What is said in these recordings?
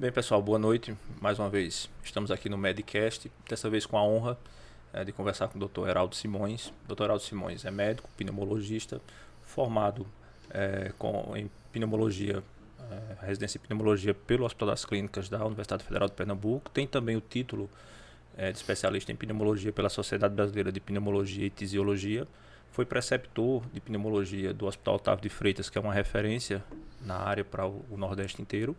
Bem, pessoal, boa noite. Mais uma vez, estamos aqui no Medcast, dessa vez com a honra de conversar com o Dr. Heraldo Simões. Dr. Heraldo Simões é médico, pneumologista, formado em pneumologia, residência em pneumologia pelo Hospital das Clínicas da Universidade Federal de Pernambuco. Tem também o título de especialista em pneumologia pela Sociedade Brasileira de Pneumologia e Tisiologia. Foi preceptor de pneumologia do Hospital Otávio de Freitas, que é uma referência na área para o Nordeste inteiro.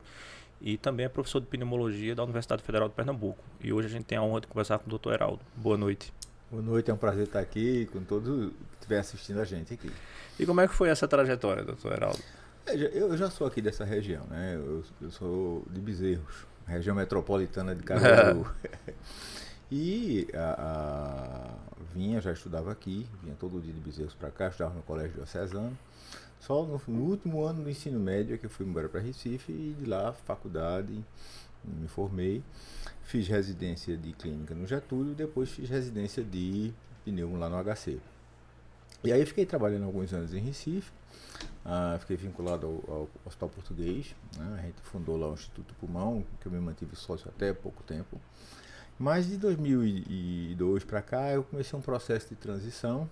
E também é professor de pneumologia da Universidade Federal de Pernambuco. E hoje a gente tem a honra de conversar com o Dr. Heraldo. Boa noite. Boa noite, é um prazer estar aqui com todos que estiver assistindo a gente aqui. E como é que foi essa trajetória, Dr. Heraldo? Eu já sou aqui dessa região, né? Eu sou de Bezerros, região metropolitana de Caruaru. Já estudava aqui, vinha todo dia de Bezerros para cá, estudava no Colégio Diocesano. Só no último ano do ensino médio é que eu fui embora para Recife e de lá, faculdade, me formei. Fiz residência de clínica no Getúlio, depois fiz residência de pneumo lá no HC. E aí fiquei trabalhando alguns anos em Recife, fiquei vinculado ao Hospital Português, né? A gente fundou lá o Instituto Pulmão, que eu me mantive sócio até há pouco tempo. Mas de 2002 para cá eu comecei um processo de transição,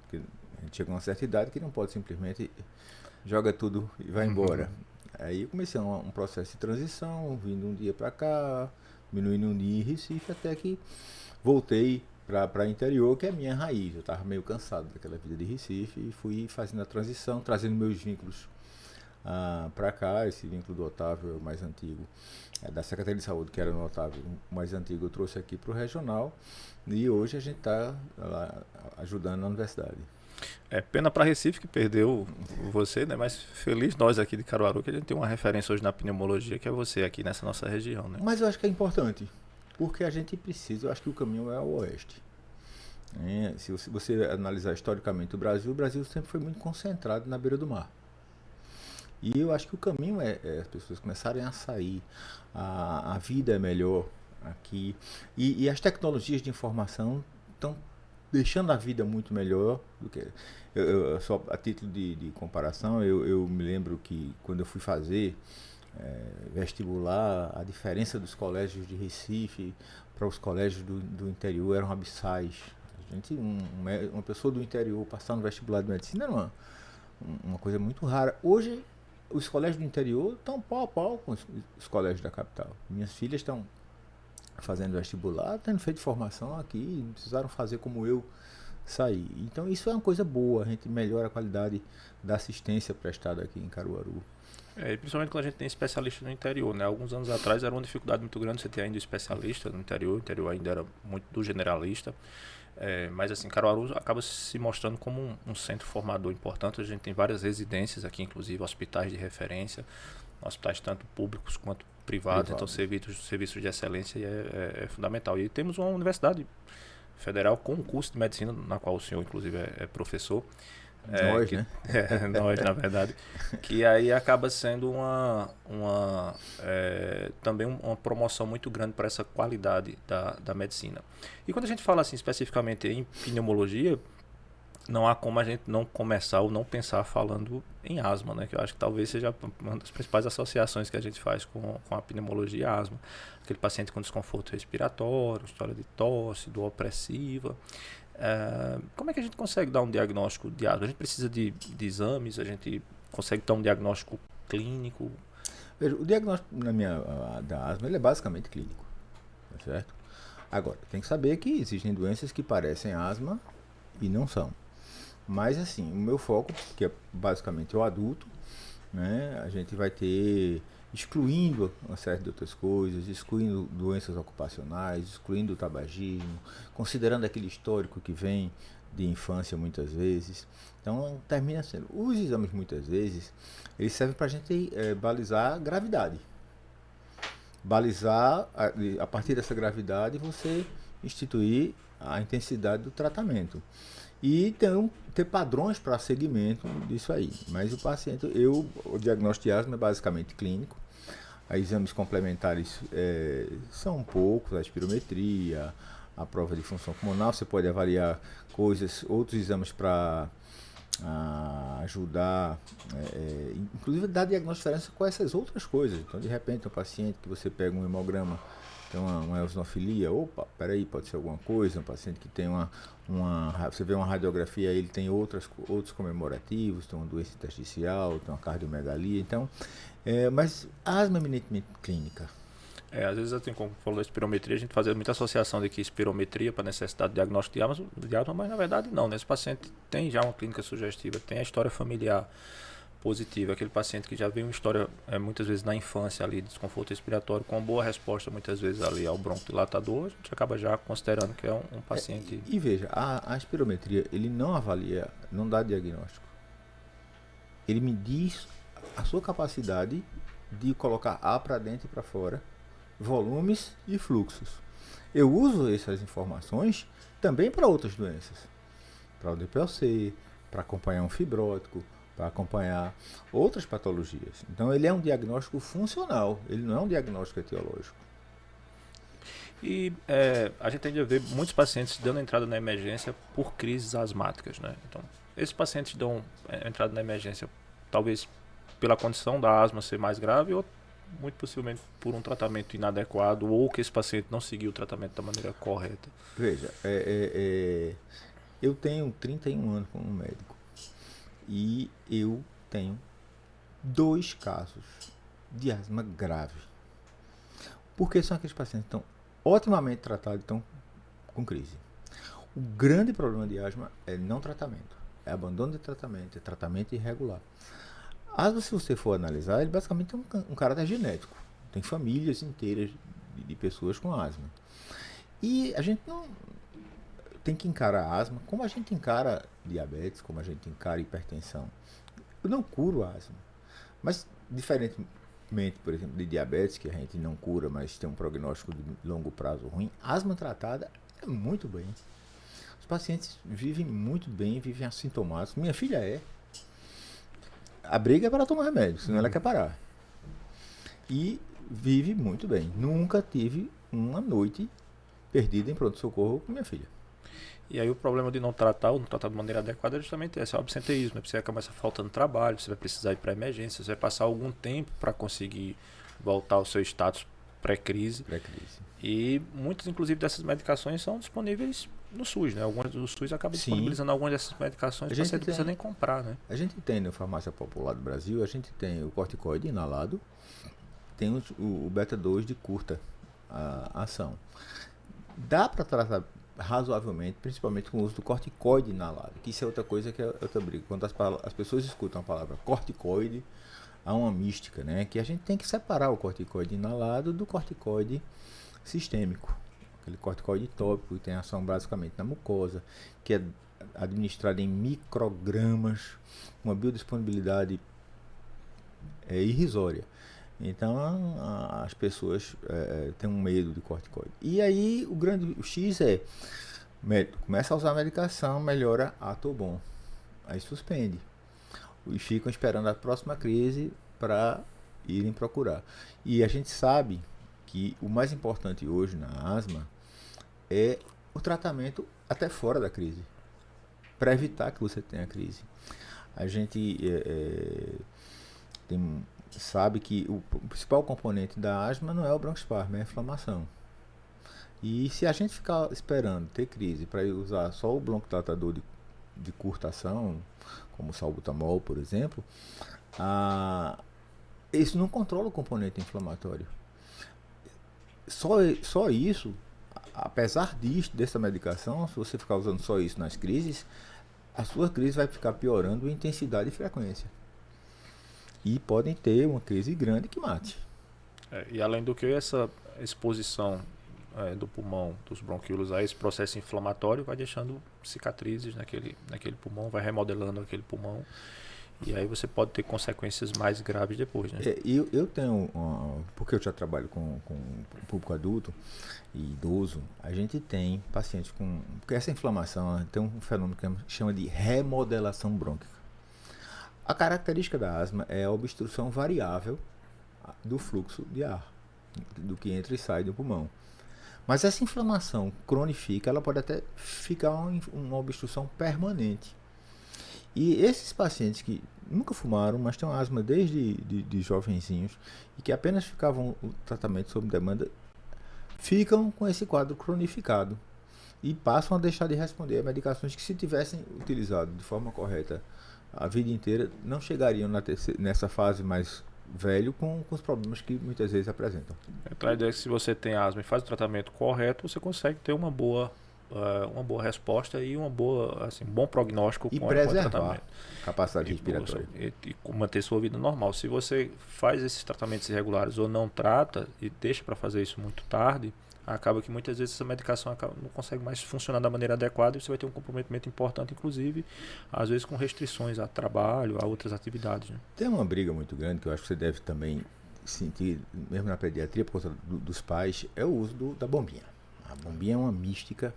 porque a gente chega a uma certa idade que não pode simplesmente joga tudo e vai embora. Aí eu comecei um processo de transição, vindo um dia para cá, diminuindo um dia em Recife, até que voltei para interior, que é a minha raiz. Eu estava meio cansado daquela vida de Recife e fui fazendo a transição, trazendo meus vínculos para cá. Esse vínculo do Otávio é o mais antigo, da Secretaria de Saúde, que era no Otávio, o mais antigo eu trouxe aqui para o regional, e hoje a gente está ajudando na universidade. É pena para Recife que perdeu você, né? Mas feliz nós aqui de Caruaru que a gente tem uma referência hoje na pneumologia, que é você aqui nessa nossa região, né? Mas eu acho que é importante, porque a gente precisa, eu acho que o caminho é o oeste. Se você analisar historicamente o Brasil sempre foi muito concentrado na beira do mar. E eu acho que o caminho é as pessoas começarem a sair, a vida é melhor aqui, e as tecnologias de informação estão deixando a vida muito melhor do que... Só a título de comparação, eu me lembro que quando eu fui fazer vestibular, a diferença dos colégios de Recife para os colégios do interior eram abissais. Uma pessoa do interior passar no vestibular de medicina era uma coisa muito rara. Hoje, os colégios do interior estão pau a pau com os colégios da capital. Minhas filhas estão fazendo vestibular, tendo feito formação aqui, não precisaram fazer como eu sair. Então isso é uma coisa boa, a gente melhora a qualidade da assistência prestada aqui em Caruaru. Principalmente quando a gente tem especialista no interior, né? Alguns anos atrás era uma dificuldade muito grande você ter ainda especialista no interior, o interior ainda era muito do generalista. Mas assim, Caruaru acaba se mostrando como um centro formador importante. A gente tem várias residências aqui, inclusive hospitais de referência, hospitais tanto públicos quanto privados, então serviços de excelência é fundamental. E temos uma universidade federal com um curso de medicina, na qual o senhor inclusive é professor. Né? Nós, na verdade, que aí acaba sendo também uma promoção muito grande para essa qualidade da medicina. E quando a gente fala assim especificamente em pneumologia, não há como a gente não começar ou não pensar falando em asma, né? Que eu acho que talvez seja uma das principais associações que a gente faz com a pneumologia e a asma. Aquele paciente com desconforto respiratório, história de tosse, dor opressiva. Como é que a gente consegue dar um diagnóstico de asma? A gente precisa de exames, a gente consegue dar um diagnóstico clínico? Veja, o diagnóstico da asma ele é basicamente clínico, tá certo? Agora, tem que saber que existem doenças que parecem asma e não são. Mas assim, o meu foco, que é basicamente o adulto, né, a gente vai ter, excluindo uma série de outras coisas, excluindo doenças ocupacionais, excluindo o tabagismo, considerando aquele histórico que vem de infância muitas vezes. Então termina sendo, os exames muitas vezes, eles servem para a gente balizar a gravidade. Balizar, a partir dessa gravidade, você instituir a intensidade do tratamento. E ter padrões para segmento disso aí. Mas o paciente, o diagnóstico de asma é basicamente clínico. Exames complementares são poucos, a espirometria, a prova de função pulmonar, você pode avaliar outros exames para a ajudar, inclusive dar diagnóstico diferença com essas outras coisas. Então, de repente, um paciente que você pega um hemograma, tem uma eosinofilia, opa, peraí, pode ser alguma coisa. Um paciente que tem você vê uma radiografia, ele tem outros comemorativos, tem uma doença intersticial, tem uma cardiomegalia. Então, mas asma é eminentemente clínica. Às vezes, assim, como falou da espirometria, a gente fazia muita associação de que espirometria para necessidade de diagnóstico de asma, mas na verdade não, né? Esse paciente tem já uma clínica sugestiva, tem a história familiar positiva, aquele paciente que já vem uma história, muitas vezes na infância ali, de desconforto respiratório, com uma boa resposta muitas vezes ali ao bronquidilatador, a gente acaba já considerando que é um paciente... E veja, a espirometria, ele não avalia, não dá diagnóstico. Ele me diz a sua capacidade de colocar ar para dentro e para fora, volumes e fluxos. Eu uso essas informações também para outras doenças, para o DPLC, para acompanhar um fibrótico, para acompanhar outras patologias. Então ele é um diagnóstico funcional, ele não é um diagnóstico etiológico. E a gente tende a ver muitos pacientes dando entrada na emergência por crises asmáticas, né? Então, esses pacientes dão entrada na emergência talvez pela condição da asma ser mais grave ou muito possivelmente por um tratamento inadequado ou que esse paciente não seguiu o tratamento da maneira correta. Veja, eu tenho 31 anos como médico e eu tenho 2 casos de asma grave. Porque são aqueles pacientes que estão otimamente tratados e estão com crise. O grande problema de asma é não tratamento, é abandono de tratamento, é tratamento irregular. Asma, se você for analisar, ele basicamente tem um caráter genético. Tem famílias inteiras de pessoas com asma. E a gente não tem que encarar a asma como a gente encara diabetes, como a gente encara hipertensão. Eu não curo a asma. Mas, diferentemente, por exemplo, de diabetes, que a gente não cura, mas tem um prognóstico de longo prazo ruim, asma tratada é muito bem. Os pacientes vivem muito bem, vivem assintomáticos. Minha filha a briga é para tomar remédio, senão ela quer parar. E vive muito bem. Nunca tive uma noite perdida em pronto-socorro com minha filha. E aí o problema de não tratar de maneira adequada é justamente esse, é o absenteísmo. Você começa faltando trabalho, você vai precisar ir para emergência, você vai passar algum tempo para conseguir voltar ao seu status pré-crise. E muitas, inclusive, dessas medicações são disponíveis no SUS, né? O SUS acaba disponibilizando algumas dessas medicações que você não precisa nem comprar, né? A gente tem na farmácia popular do Brasil, a gente tem o corticoide inalado, tem o beta-2 de curta ação. Dá para tratar razoavelmente, principalmente com o uso do corticoide inalado, que isso é outra coisa que é outra briga. Quando as pessoas escutam a palavra corticoide, há uma mística, né? Que a gente tem que separar o corticoide inalado do corticoide sistêmico. Aquele corticoide tópico que tem ação basicamente na mucosa, que é administrado em microgramas, uma biodisponibilidade irrisória. Então as pessoas têm um medo de corticoide. E aí o X começa a usar a medicação, melhora, tô bom. Aí suspende. E ficam esperando a próxima crise para irem procurar. E a gente sabe que o mais importante hoje na asma é o tratamento até fora da crise, para evitar que você tenha crise. A gente sabe que o principal componente da asma não é o broncoespasmo, é a inflamação. E se a gente ficar esperando ter crise para usar só o broncodilatador de curta ação, como o salbutamol, por exemplo, isso não controla o componente inflamatório. Só isso, apesar dessa medicação, se você ficar usando só isso nas crises, a sua crise vai ficar piorando em intensidade e frequência. E podem ter uma crise grande que mate. E além do que, essa exposição do pulmão, dos bronquíolos a esse processo inflamatório vai deixando cicatrizes naquele pulmão, vai remodelando aquele pulmão. E aí você pode ter consequências mais graves depois, né? Eu tenho, porque eu já trabalho com público adulto e idoso, a gente tem pacientes porque essa inflamação tem um fenômeno que chama de remodelação brônquica. A característica da asma é a obstrução variável do fluxo de ar, do que entra e sai do pulmão. Mas essa inflamação cronifica, ela pode até ficar uma obstrução permanente. E esses pacientes que nunca fumaram, mas têm asma desde de jovenzinhos e que apenas ficavam o tratamento sob demanda, ficam com esse quadro cronificado e passam a deixar de responder a medicações que, se tivessem utilizado de forma correta a vida inteira, não chegariam nessa fase mais velho com os problemas que muitas vezes apresentam. Então a ideia é que, se você tem asma e faz o tratamento correto, você consegue ter uma boa resposta e um bom prognóstico E com o preservar tratamento. a capacidade respiratória. E manter sua vida normal. Se você faz esses tratamentos irregulares ou não trata e deixa para fazer isso muito tarde, acaba que muitas vezes essa medicação não consegue mais funcionar da maneira adequada e você vai ter um comprometimento importante, inclusive, às vezes com restrições a trabalho, a outras atividades. Né? Tem uma briga muito grande que eu acho que você deve também sentir, mesmo na pediatria, por conta dos pais, é o uso da bombinha. A bombinha é uma mística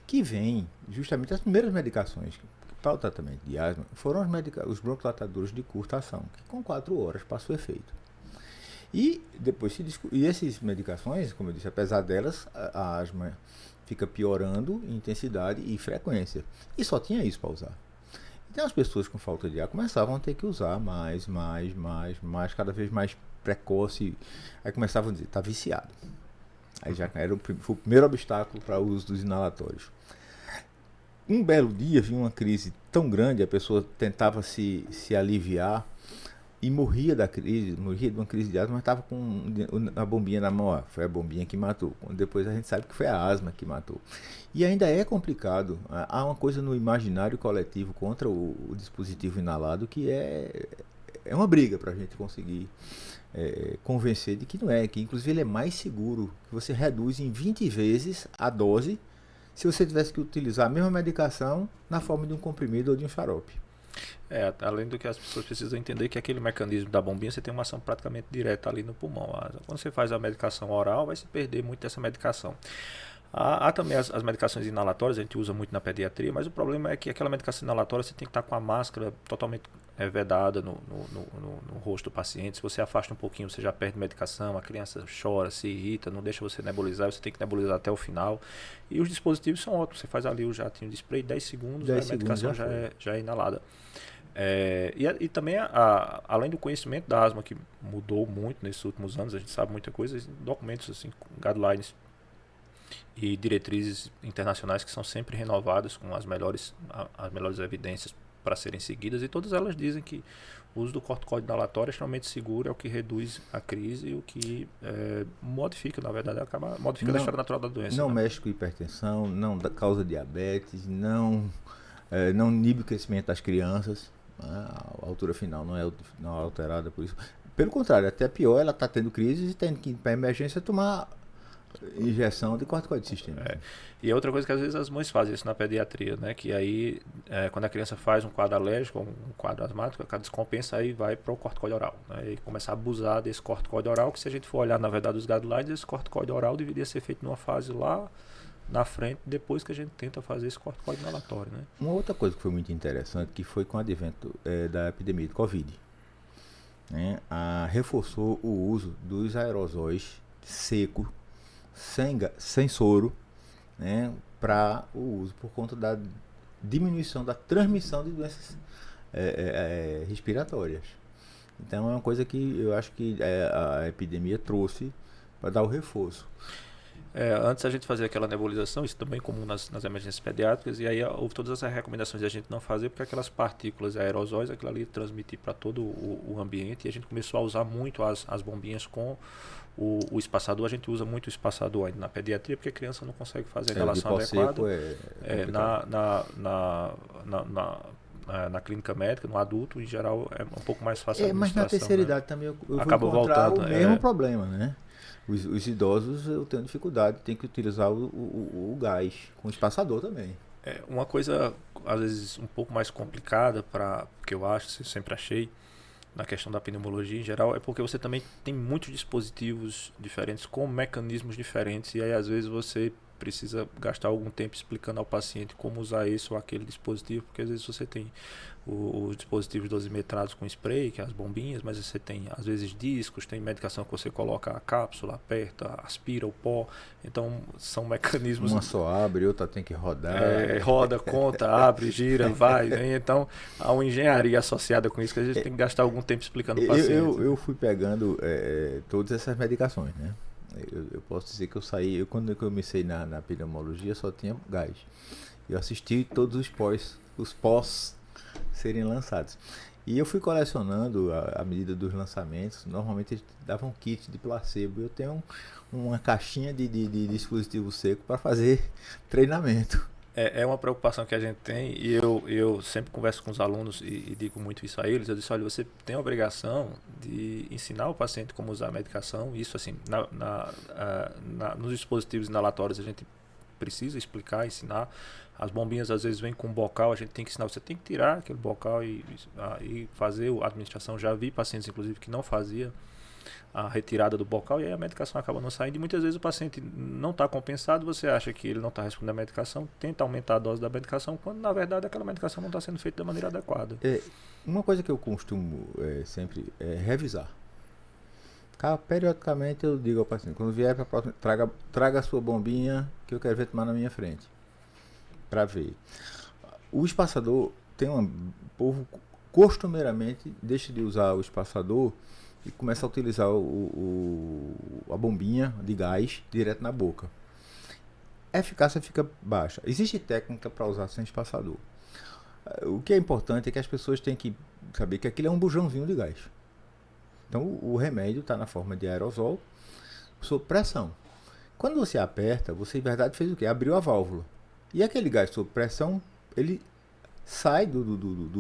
que vem justamente das primeiras medicações para o tratamento de asma, foram os broncodilatadores de curta ação, que com 4 horas passou efeito. E depois e essas medicações, como eu disse, apesar delas, a asma fica piorando em intensidade e frequência. E só tinha isso para usar. Então as pessoas com falta de ar começavam a ter que usar mais, cada vez mais precoce. Aí começavam a dizer, está viciado. Aí já foi o primeiro obstáculo para o uso dos inalatórios. Um belo dia, vi uma crise tão grande, a pessoa tentava se aliviar e morria de uma crise de asma, mas estava com a bombinha na mão. Foi a bombinha que matou. Depois a gente sabe que foi a asma que matou. E ainda é complicado. Há uma coisa no imaginário coletivo contra o dispositivo inalado que é uma briga para a gente conseguir convencer de que não é, que inclusive ele é mais seguro, que você reduz em 20 vezes a dose se você tivesse que utilizar a mesma medicação na forma de um comprimido ou de um xarope. Além do que as pessoas precisam entender que aquele mecanismo da bombinha, você tem uma ação praticamente direta ali no pulmão. Quando você faz a medicação oral, vai se perder muito dessa medicação. Há também as medicações inalatórias, a gente usa muito na pediatria, mas o problema é que aquela medicação inalatória você tem que estar com a máscara totalmente vedada no rosto do paciente. Se você afasta um pouquinho, você já perde medicação, a criança chora, se irrita, não deixa você nebulizar, você tem que nebulizar até o final. E os dispositivos são ótimos, você faz ali o jatinho de spray, 10 segundos, a medicação já é inalada. E também, além do conhecimento da asma, que mudou muito nesses últimos anos, a gente sabe muita coisa, documentos, assim, guidelines e diretrizes internacionais que são sempre renovadas com as melhores evidências para serem seguidas, e todas elas dizem que o uso do corticoide inalatório é extremamente seguro, é o que reduz a crise e o que modifica, na verdade, acaba modificando a história natural da doença. Não mexe com hipertensão, não causa diabetes, não inibe o crescimento das crianças, a altura final não é alterada por isso. Pelo contrário, até pior, ela está tendo crise e tendo que ir para a emergência tomar injeção de corticoide sistêmico. E outra coisa que às vezes as mães fazem isso na pediatria, né? Que aí, quando a criança faz um quadro alérgico, um quadro asmático, a descompensa, aí vai para o corticoide oral, né? E começar a abusar desse corticoide oral, que, se a gente for olhar, na verdade, os guidelines, esse corticoide oral deveria ser feito numa fase lá na frente, depois que a gente tenta fazer esse corticoide inalatório, né? Uma outra coisa que foi muito interessante, que foi com o advento da epidemia de Covid, né? Reforçou o uso dos aerosóis secos, sem soro, né, para o uso, por conta da diminuição da transmissão de doenças respiratórias. Então é uma coisa que eu acho que a epidemia trouxe para dar o reforço. Antes a gente fazia aquela nebulização, isso também é comum nas emergências pediátricas, e aí houve todas essas recomendações de a gente não fazer, porque aquelas partículas aerosóis, aquilo ali transmitir para todo o ambiente, e a gente começou a usar muito as bombinhas com o espaçador. A gente usa muito o espaçador ainda na pediatria, porque a criança não consegue fazer a relação adequada. Na clínica médica, no adulto, em geral, é um pouco mais fácil a administração. Mas na terceira idade também eu acaba vou encontrar voltando, o mesmo problema, né? Os idosos, eu tenho dificuldade, tem que utilizar o gás com espaçador também. Uma coisa, às vezes, um pouco mais complicada, que eu acho, sempre achei, na questão da pneumologia em geral, é porque você também tem muitos dispositivos diferentes, com mecanismos diferentes, e aí às vezes você precisa gastar algum tempo explicando ao paciente como usar esse ou aquele dispositivo, porque às vezes você tem os dispositivos dosimetrados com spray, que é as bombinhas, mas você tem às vezes discos, tem medicação que você coloca a cápsula, aperta, aspira o pó, então são mecanismos... Uma só abre, outra tem que rodar. Roda, conta, abre, gira, vai, vem, então há uma engenharia associada com isso que a gente tem que gastar algum tempo explicando o paciente. Eu fui pegando todas essas medicações, né? Eu posso dizer que quando eu comecei na pneumologia só tinha gás. Eu assisti todos os pós serem lançados. E eu fui colecionando à medida dos lançamentos. Normalmente eles davam kit de placebo. Eu tenho uma caixinha de dispositivo seco para fazer treinamento. É uma preocupação que a gente tem, e eu sempre converso com os alunos e digo muito isso a eles. Eu disse, olha, você tem a obrigação de ensinar o paciente como usar a medicação. Isso assim, nos dispositivos inalatórios a gente precisa explicar, ensinar. As bombinhas às vezes vêm com um bocal, a gente tem que ensinar, você tem que tirar aquele bocal e fazer a administração. Já vi pacientes inclusive que não fazia a retirada do bocal e aí a medicação acaba não saindo, e muitas vezes o paciente não está compensado, você acha que ele não está respondendo à medicação, tenta aumentar a dose da medicação, quando na verdade aquela medicação não está sendo feita da maneira adequada. Uma coisa que eu costumo sempre revisar. Periodicamente eu digo ao paciente, quando vier para a próxima, traga a sua bombinha que eu quero ver tomar na minha frente, para ver. O espaçador o povo costumeiramente deixa de usar o espaçador e começa a utilizar a bombinha de gás direto na boca. A eficácia fica baixa. Existe técnica para usar sem espaçador. O que é importante é que as pessoas têm que saber que aquilo é um bujãozinho de gás. Então o remédio está na forma de aerosol sob pressão. Quando você aperta, você em verdade fez o quê? Abriu a válvula. E aquele gás sob pressão, ele sai do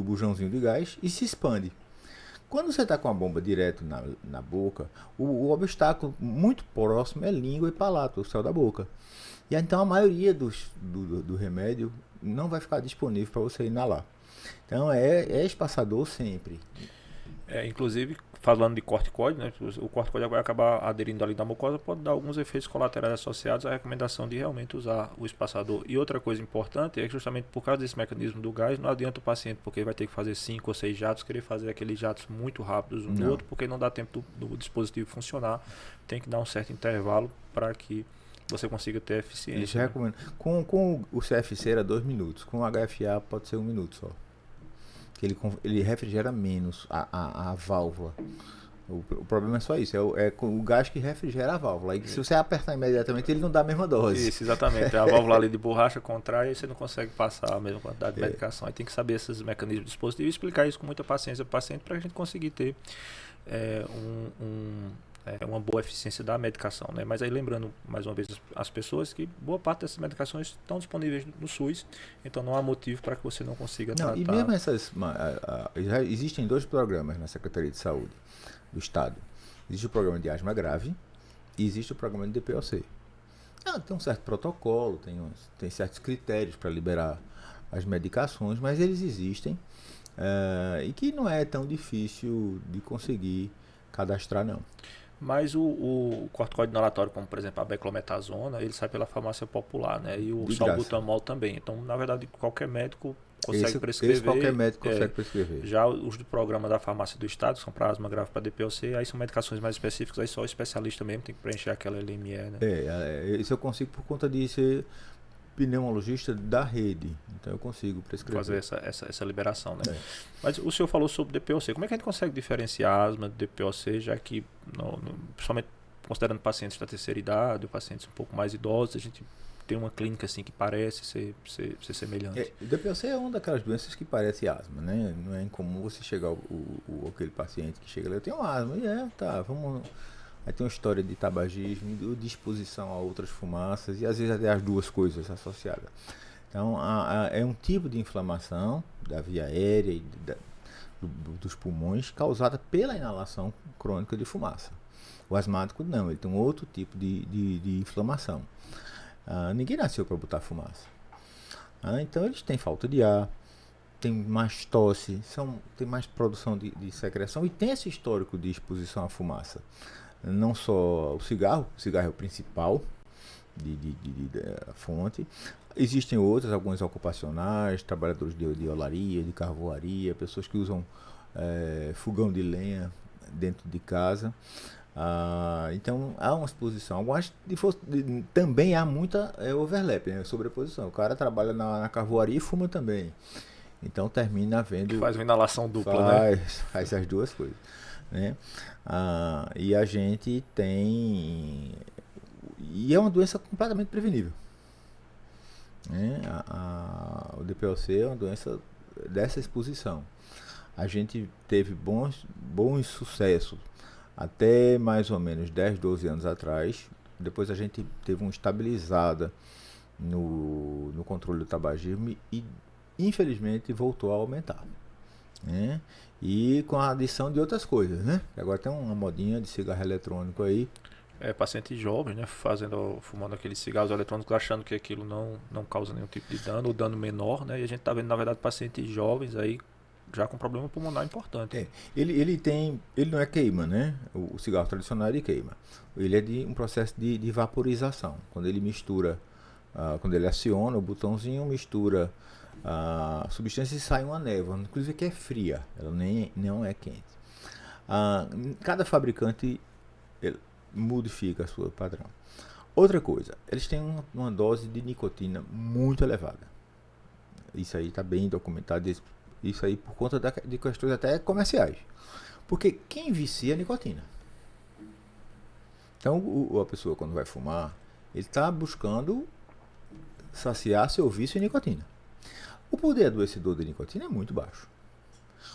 bujãozinho de gás e se expande. Quando você está com a bomba direto na boca, o obstáculo muito próximo é língua e palato, o céu da boca. E então a maioria do remédio não vai ficar disponível para você inalar. Então é espaçador sempre. Inclusive, falando de corticoide, né, o corticoide vai acabar aderindo ali na mucosa, pode dar alguns efeitos colaterais associados à recomendação de realmente usar o espaçador. E outra coisa importante é que justamente por causa desse mecanismo do gás, não adianta o paciente, porque vai ter que fazer 5 ou 6 jatos, querer fazer aqueles jatos muito rápidos um do outro, porque não dá tempo do dispositivo funcionar. Tem que dar um certo intervalo para que você consiga ter eficiência. Recomendo. Com o CFC era 2 minutos, com o HFA pode ser 1 minuto só. Ele refrigera menos a válvula. O problema é só isso, é o gás que refrigera a válvula. E se você apertar imediatamente, ele não dá a mesma dose. Isso, exatamente. A válvula ali de borracha contrai e você não consegue passar a mesma quantidade de medicação. Aí tem que saber esses mecanismos do dispositivo e explicar isso com muita paciência para o paciente, para a gente conseguir ter uma boa eficiência da medicação, né? Mas aí lembrando mais uma vez as pessoas que boa parte dessas medicações estão disponíveis no SUS, então não há motivo para que você não consiga tratar. E mesmo já existem 2 programas na Secretaria de Saúde do Estado. Existe o programa de asma grave e existe o programa de DPOC. Tem um certo protocolo, tem certos critérios para liberar as medicações, mas eles existem e que não é tão difícil de conseguir cadastrar, não. Mas o corticoide inalatório, como por exemplo a beclometasona, ele sai pela farmácia popular, né? E o salbutamol também. Então, na verdade, qualquer médico consegue prescrever. Qualquer médico consegue prescrever. Já os do programa da farmácia do estado, que são para asma grave, para DPOC, aí são medicações mais específicas, aí só o especialista mesmo tem que preencher aquela LME, né? Isso eu consigo por conta de ser pneumologista da rede, então eu consigo prescrever. Fazer essa liberação, né? Mas o senhor falou sobre DPOC. Como é que a gente consegue diferenciar asma de DPOC, já que, principalmente considerando pacientes da terceira idade, pacientes um pouco mais idosos, a gente tem uma clínica assim que parece ser semelhante? DPOC é uma daquelas doenças que parece asma, né? Não é incomum você chegar aquele paciente que chega lá, eu tenho asma, vamos... Aí tem uma história de tabagismo, de disposição a outras fumaças e às vezes até as duas coisas associadas. Então é um tipo de inflamação da via aérea e dos pulmões causada pela inalação crônica de fumaça. O asmático não, ele tem um outro tipo de inflamação. Ninguém nasceu para botar fumaça. Então eles têm falta de ar, tem mais tosse, tem mais produção de secreção e tem esse histórico de exposição à fumaça. Não só o cigarro é o principal, fonte. Existem outras, algumas ocupacionais, trabalhadores de olaria, de carvoaria, pessoas que usam fogão de lenha dentro de casa. Então há uma exposição. Também há muita overlap, né, sobreposição. O cara trabalha na carvoaria e fuma também. Então termina havendo. Faz uma inalação dupla, né? Faz as duas coisas. Né? E a gente tem. E é uma doença completamente prevenível. Né? O DPOC é uma doença dessa exposição. A gente teve bons sucessos até mais ou menos 10, 12 anos atrás. Depois a gente teve uma estabilizada no controle do tabagismo e infelizmente voltou a aumentar. Né? E com a adição de outras coisas, né? Agora tem uma modinha de cigarro eletrônico aí. Pacientes jovens, né? Fumando aqueles cigarros eletrônicos, achando que aquilo não causa nenhum tipo de dano, ou dano menor, né? E a gente tá vendo, na verdade, pacientes jovens aí já com problema pulmonar importante. Ele não é queima, né? O cigarro tradicional ele queima. Ele é de um processo de vaporização. Quando ele mistura, quando ele aciona o botãozinho, mistura a substância e sai uma névoa, inclusive que é fria, ela não é quente. Cada fabricante modifica a sua padrão. Outra coisa, eles têm uma dose de nicotina muito elevada. Isso aí está bem documentado, isso aí por conta de questões até comerciais. Porque quem vicia é nicotina. Então a pessoa quando vai fumar, ele está buscando saciar seu vício em nicotina. O poder adoecedor da nicotina é muito baixo.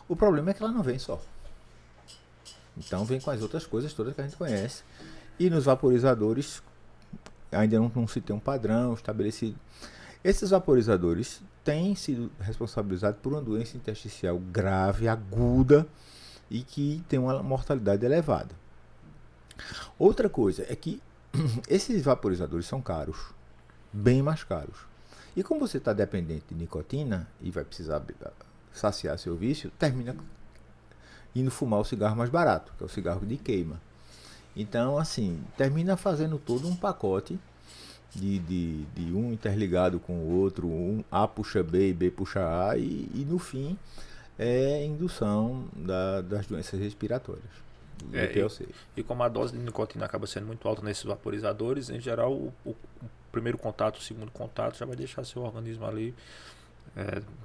O problema é que ela não vem só. Então vem com as outras coisas todas que a gente conhece. E nos vaporizadores ainda não se tem um padrão estabelecido. Esses vaporizadores têm sido responsabilizados por uma doença intersticial grave, aguda e que tem uma mortalidade elevada. Outra coisa é que esses vaporizadores são caros, bem mais caros. E como você está dependente de nicotina e vai precisar saciar seu vício, termina indo fumar o cigarro mais barato, que é o cigarro de queima. Então, assim, termina fazendo todo um pacote de um interligado com o outro, A puxa B e B puxa A, e no fim é indução das doenças respiratórias. E como a dose de nicotina acaba sendo muito alta nesses vaporizadores, em geral o primeiro contato, o segundo contato já vai deixar seu organismo ali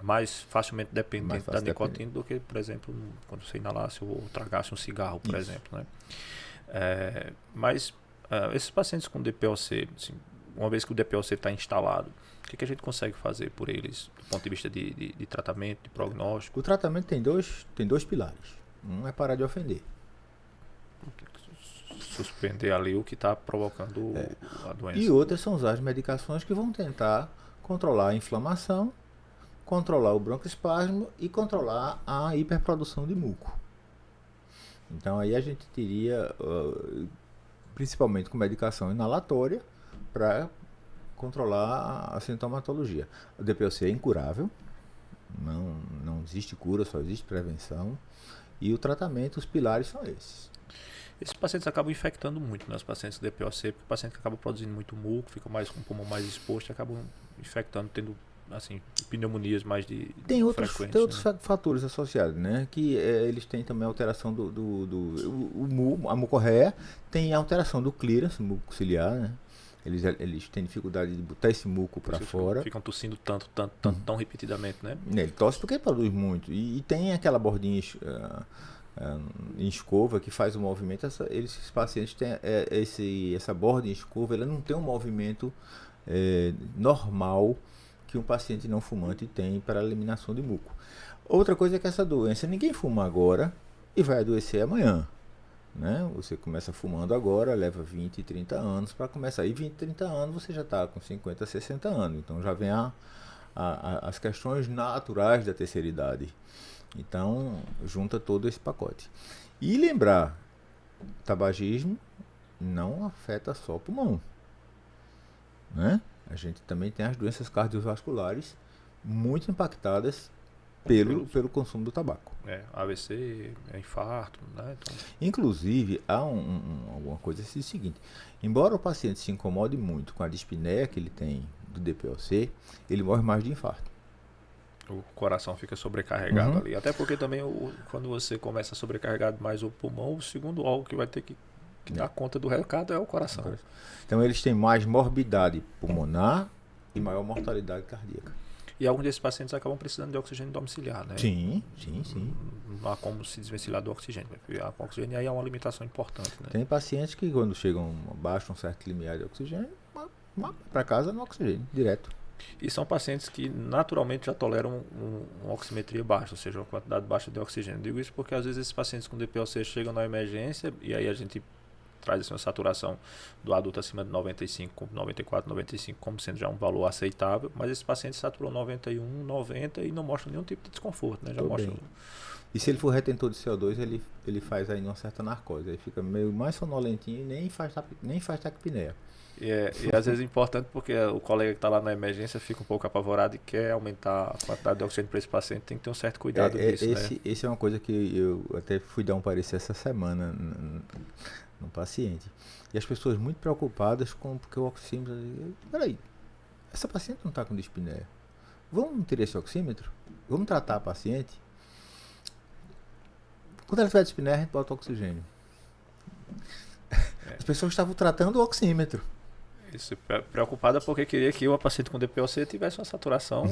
mais facilmente dependente da nicotina do que, por exemplo, quando você inalasse ou tragasse um cigarro, por exemplo, né? Mas esses pacientes com DPOC, assim, uma vez que o DPOC está instalado, o que a gente consegue fazer por eles do ponto de vista de tratamento, de prognóstico? O tratamento tem dois pilares. Um é parar de ofender. Suspender ali o que está provocando a doença. E outras são usar as medicações que vão tentar controlar a inflamação, controlar o broncoespasmo e controlar a hiperprodução de muco. Então aí a gente teria, principalmente com medicação inalatória, para controlar a sintomatologia. O DPOC é incurável, não existe cura, só existe prevenção. E o tratamento, os pilares são esses. Esses pacientes acabam infectando muito, né? Os pacientes com DPOC, porque o paciente que acaba produzindo muito muco, fica mais com o pulmão mais exposto, acabam infectando, tendo assim, pneumonias mais tem outros né? fatores associados, né? Que eles têm também alteração a mucorreia, tem alteração do clearance, muco ciliar, né? Eles têm dificuldade de botar esse muco para fora. Ficam tossindo tão repetidamente, né? Ele tosse porque produz muito. E tem aquela bordinha em escova que faz o movimento. Esses pacientes têm essa borda em escova, ela não tem um movimento normal que um paciente não fumante tem para a eliminação de muco. Outra coisa é que essa doença, ninguém fuma agora e vai adoecer amanhã. Né? Você começa fumando agora, leva 20, 30 anos para começar. E 20, 30 anos você já está com 50, 60 anos. Então já vem as questões naturais da terceira idade. Então junta todo esse pacote. E lembrar, tabagismo não afeta só o pulmão. Né? A gente também tem as doenças cardiovasculares muito impactadas pelo consumo do tabaco. AVC, infarto, né? Então, inclusive, há alguma coisa assim, seguinte, embora o paciente se incomode muito com a dispneia que ele tem do DPOC, ele morre mais de infarto. O coração fica sobrecarregado ali. Até porque também quando você começa a sobrecarregar mais o pulmão, o segundo órgão que vai ter que dar conta do recado é o coração. Então eles têm mais morbidade pulmonar e maior mortalidade cardíaca. E alguns desses pacientes acabam precisando de oxigênio domiciliar, né? Sim. Não há como se desvencilhar do oxigênio. O oxigênio aí é uma limitação importante, né? Tem pacientes que quando chegam abaixo de um certo limiar de oxigênio, para casa no oxigênio, direto. E são pacientes que naturalmente já toleram uma oximetria baixa, ou seja, uma quantidade baixa de oxigênio. Digo isso porque às vezes esses pacientes com DPOC chegam na emergência e aí a gente traz assim, uma saturação do adulto acima de 95, 94, 95 como sendo já um valor aceitável, mas esses pacientes saturam 91, 90 e não mostram nenhum tipo de desconforto, né? Já mostram... E se ele for retentor de CO2, ele faz aí uma certa narcose, aí fica meio mais sonolentinho e nem faz taquipneia. E às vezes é importante porque o colega que está lá na emergência fica um pouco apavorado e quer aumentar a quantidade de oxigênio para esse paciente, tem que ter um certo cuidado disso, né? Esse é uma coisa que eu até fui dar um parecer essa semana no paciente. E as pessoas muito preocupadas porque o oxímetro... Peraí, essa paciente não está com dispneia. Vamos ter esse oxímetro? Vamos tratar a paciente? Quando ela tiver dispneia, a gente bota oxigênio. As pessoas estavam tratando o oxímetro. Isso, preocupada porque queria que o paciente com DPOC tivesse uma saturação.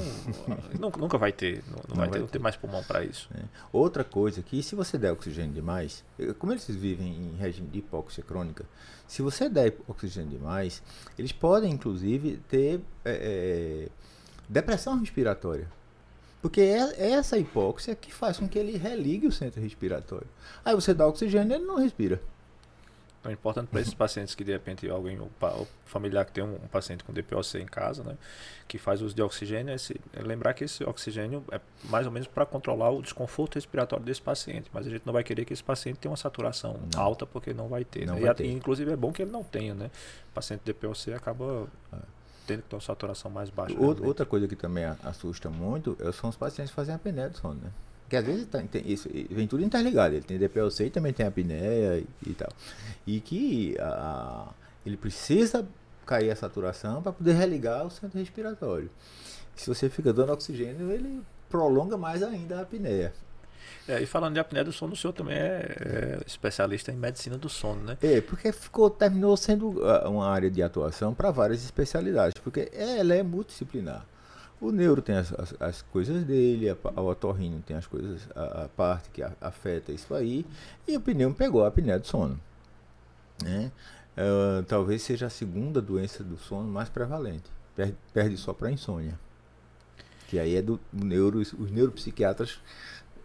Nunca vai ter, não tem mais pulmão para isso. Outra coisa que se você der oxigênio demais, como eles vivem em regime de hipóxia crônica, se você der oxigênio demais, eles podem inclusive ter depressão respiratória. Porque é essa hipóxia que faz com que ele religue o centro respiratório. Aí você dá oxigênio e ele não respira. Então é importante para esses pacientes que de repente alguém, o familiar que tem um paciente com DPOC em casa, né, que faz uso de oxigênio, lembrar que esse oxigênio é mais ou menos para controlar o desconforto respiratório desse paciente, mas a gente não vai querer que esse paciente tenha uma saturação alta porque não vai ter. E inclusive é bom que ele não tenha, né? O paciente DPOC acaba tendo que ter uma saturação mais baixa. Outra coisa que também assusta muito são os pacientes que fazem apneia do sono, né? Porque às vezes isso vem tudo interligado. Ele tem DPOC e também tem apneia e tal. E que ele precisa cair a saturação para poder religar o centro respiratório. Se você fica dando oxigênio, ele prolonga mais ainda a apneia. E falando de apneia do sono, o senhor também é especialista em medicina do sono, né? Porque terminou sendo uma área de atuação para várias especialidades, porque ela é multidisciplinar. O neuro tem as coisas dele, o otorrino tem as coisas, a parte que afeta isso aí, e o pneu pegou a apneia do sono, né? Talvez seja a segunda doença do sono mais prevalente, perde só para a insônia, que aí é do neuro, os neuropsiquiatras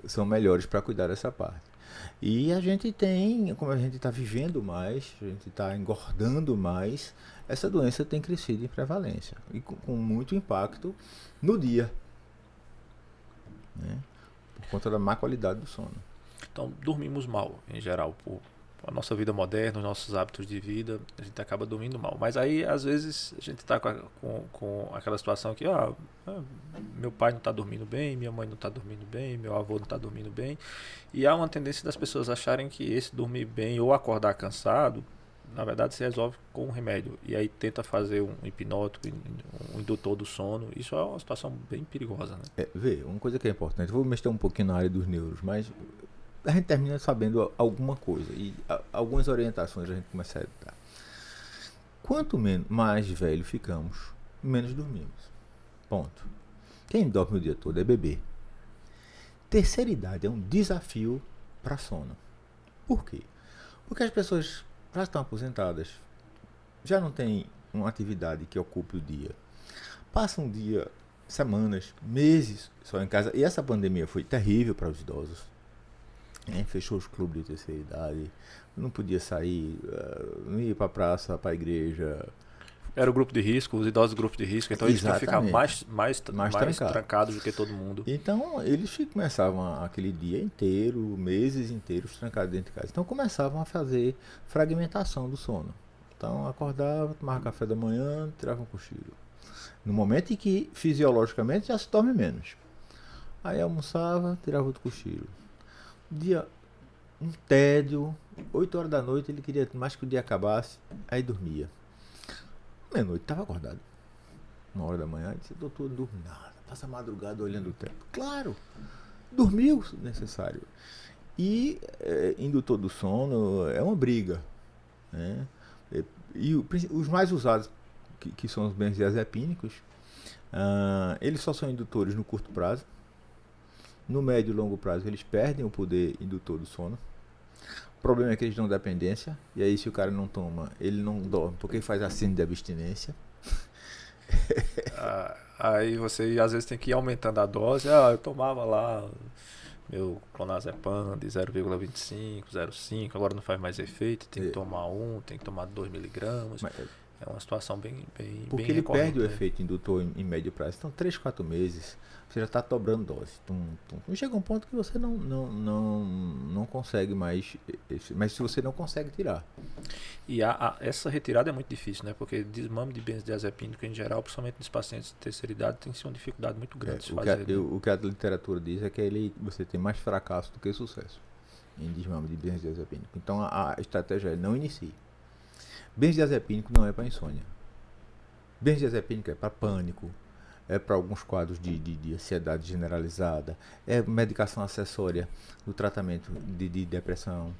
são melhores para cuidar dessa parte. E a gente tem, como a gente está vivendo mais, a gente está engordando mais, essa doença tem crescido em prevalência e com muito impacto no dia, né? Por conta da má qualidade do sono. Então, dormimos mal, em geral, por a nossa vida moderna, os nossos hábitos de vida, a gente acaba dormindo mal. Mas aí, às vezes, a gente está com aquela situação que meu pai não está dormindo bem, minha mãe não está dormindo bem, meu avô não está dormindo bem. E há uma tendência das pessoas acharem que esse dormir bem ou acordar cansado, na verdade, se resolve com um remédio. E aí tenta fazer um hipnótico, um indutor do sono. Isso é uma situação bem perigosa, né? Uma coisa que é importante, vou mexer um pouquinho na área dos neuros, mas a gente termina sabendo alguma coisa e algumas orientações a gente começa a dar. Quanto mais velho ficamos, menos dormimos. Ponto. Quem dorme o dia todo é bebê. Terceira idade é um desafio para sono. Por quê? Porque as pessoas já estão aposentadas, já não tem uma atividade que ocupe o dia. Passam um dia, semanas, meses só em casa. E essa pandemia foi terrível para os idosos. Fechou os clubes de terceira idade, não podia sair, não ia para a praça, para a igreja. Era o grupo de risco, os idosos do grupo de risco, então eles tinham que ficar mais trancados do que todo mundo. Então eles começavam aquele dia inteiro, meses inteiros trancados dentro de casa. Então começavam a fazer fragmentação do sono. Então acordava, tomava café da manhã, tirava um cochilo. No momento em que fisiologicamente já se dorme menos. Aí almoçava, tirava outro cochilo. Dia, um tédio, 8 horas da noite ele queria mais que o dia acabasse, aí dormia. Meia-noite, estava acordado. 1 hora da manhã, disse, doutor, não durmo nada, passa a madrugada olhando o tempo. Claro, dormiu se necessário. E indutor do sono é uma briga, né? E os mais usados, que são os benzodiazepínicos, eles só são indutores no curto prazo. No médio e longo prazo eles perdem o poder indutor do sono. O problema é que eles dão dependência, e aí se o cara não toma, ele não dorme, porque faz a síndrome de abstinência. Aí você às vezes tem que ir aumentando a dose. Eu tomava lá meu clonazepam de 0,25, 0,5, agora não faz mais efeito, tem que tomar tem que tomar 2 miligramas. É uma situação bem porque bem ele perde o né? efeito indutor em médio prazo. Então 3, 4 meses você já está dobrando dose. E chega um ponto que você não consegue mais, mas se você não consegue tirar. E essa retirada é muito difícil, né? Porque desmame de benzodiazepínico em geral, principalmente nos pacientes de terceira idade, tem sido uma dificuldade muito grande de se fazer. O que a literatura diz é que você tem mais fracasso do que sucesso em desmame de benzodiazepínico. Então a estratégia é não inicie. Benzodiazepínico não é para insônia. Benzodiazepínico é para pânico, é para alguns quadros de ansiedade generalizada, é medicação acessória no tratamento de depressão.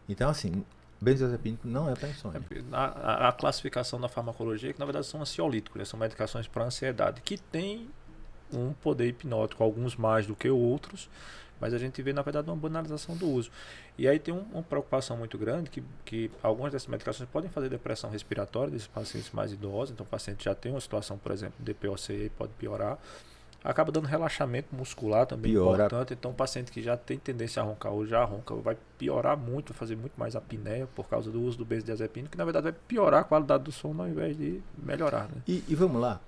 Então, assim, benzodiazepínico não é para insônia. A classificação da farmacologia é que, na verdade, são ansiolíticos, né? São medicações para ansiedade, que tem um poder hipnótico, alguns mais do que outros, mas a gente vê, na verdade, uma banalização do uso. E aí tem uma preocupação muito grande que algumas dessas medicações podem fazer depressão respiratória desses pacientes mais idosos. Então o paciente já tem uma situação, por exemplo, de DPOC, pode piorar. Acaba dando relaxamento muscular também importante. Então o paciente que já tem tendência a roncar ou já ronca vai piorar muito, vai fazer muito mais apneia por causa do uso do benzodiazepínico, que na verdade vai piorar a qualidade do sono ao invés de melhorar, né? E vamos lá.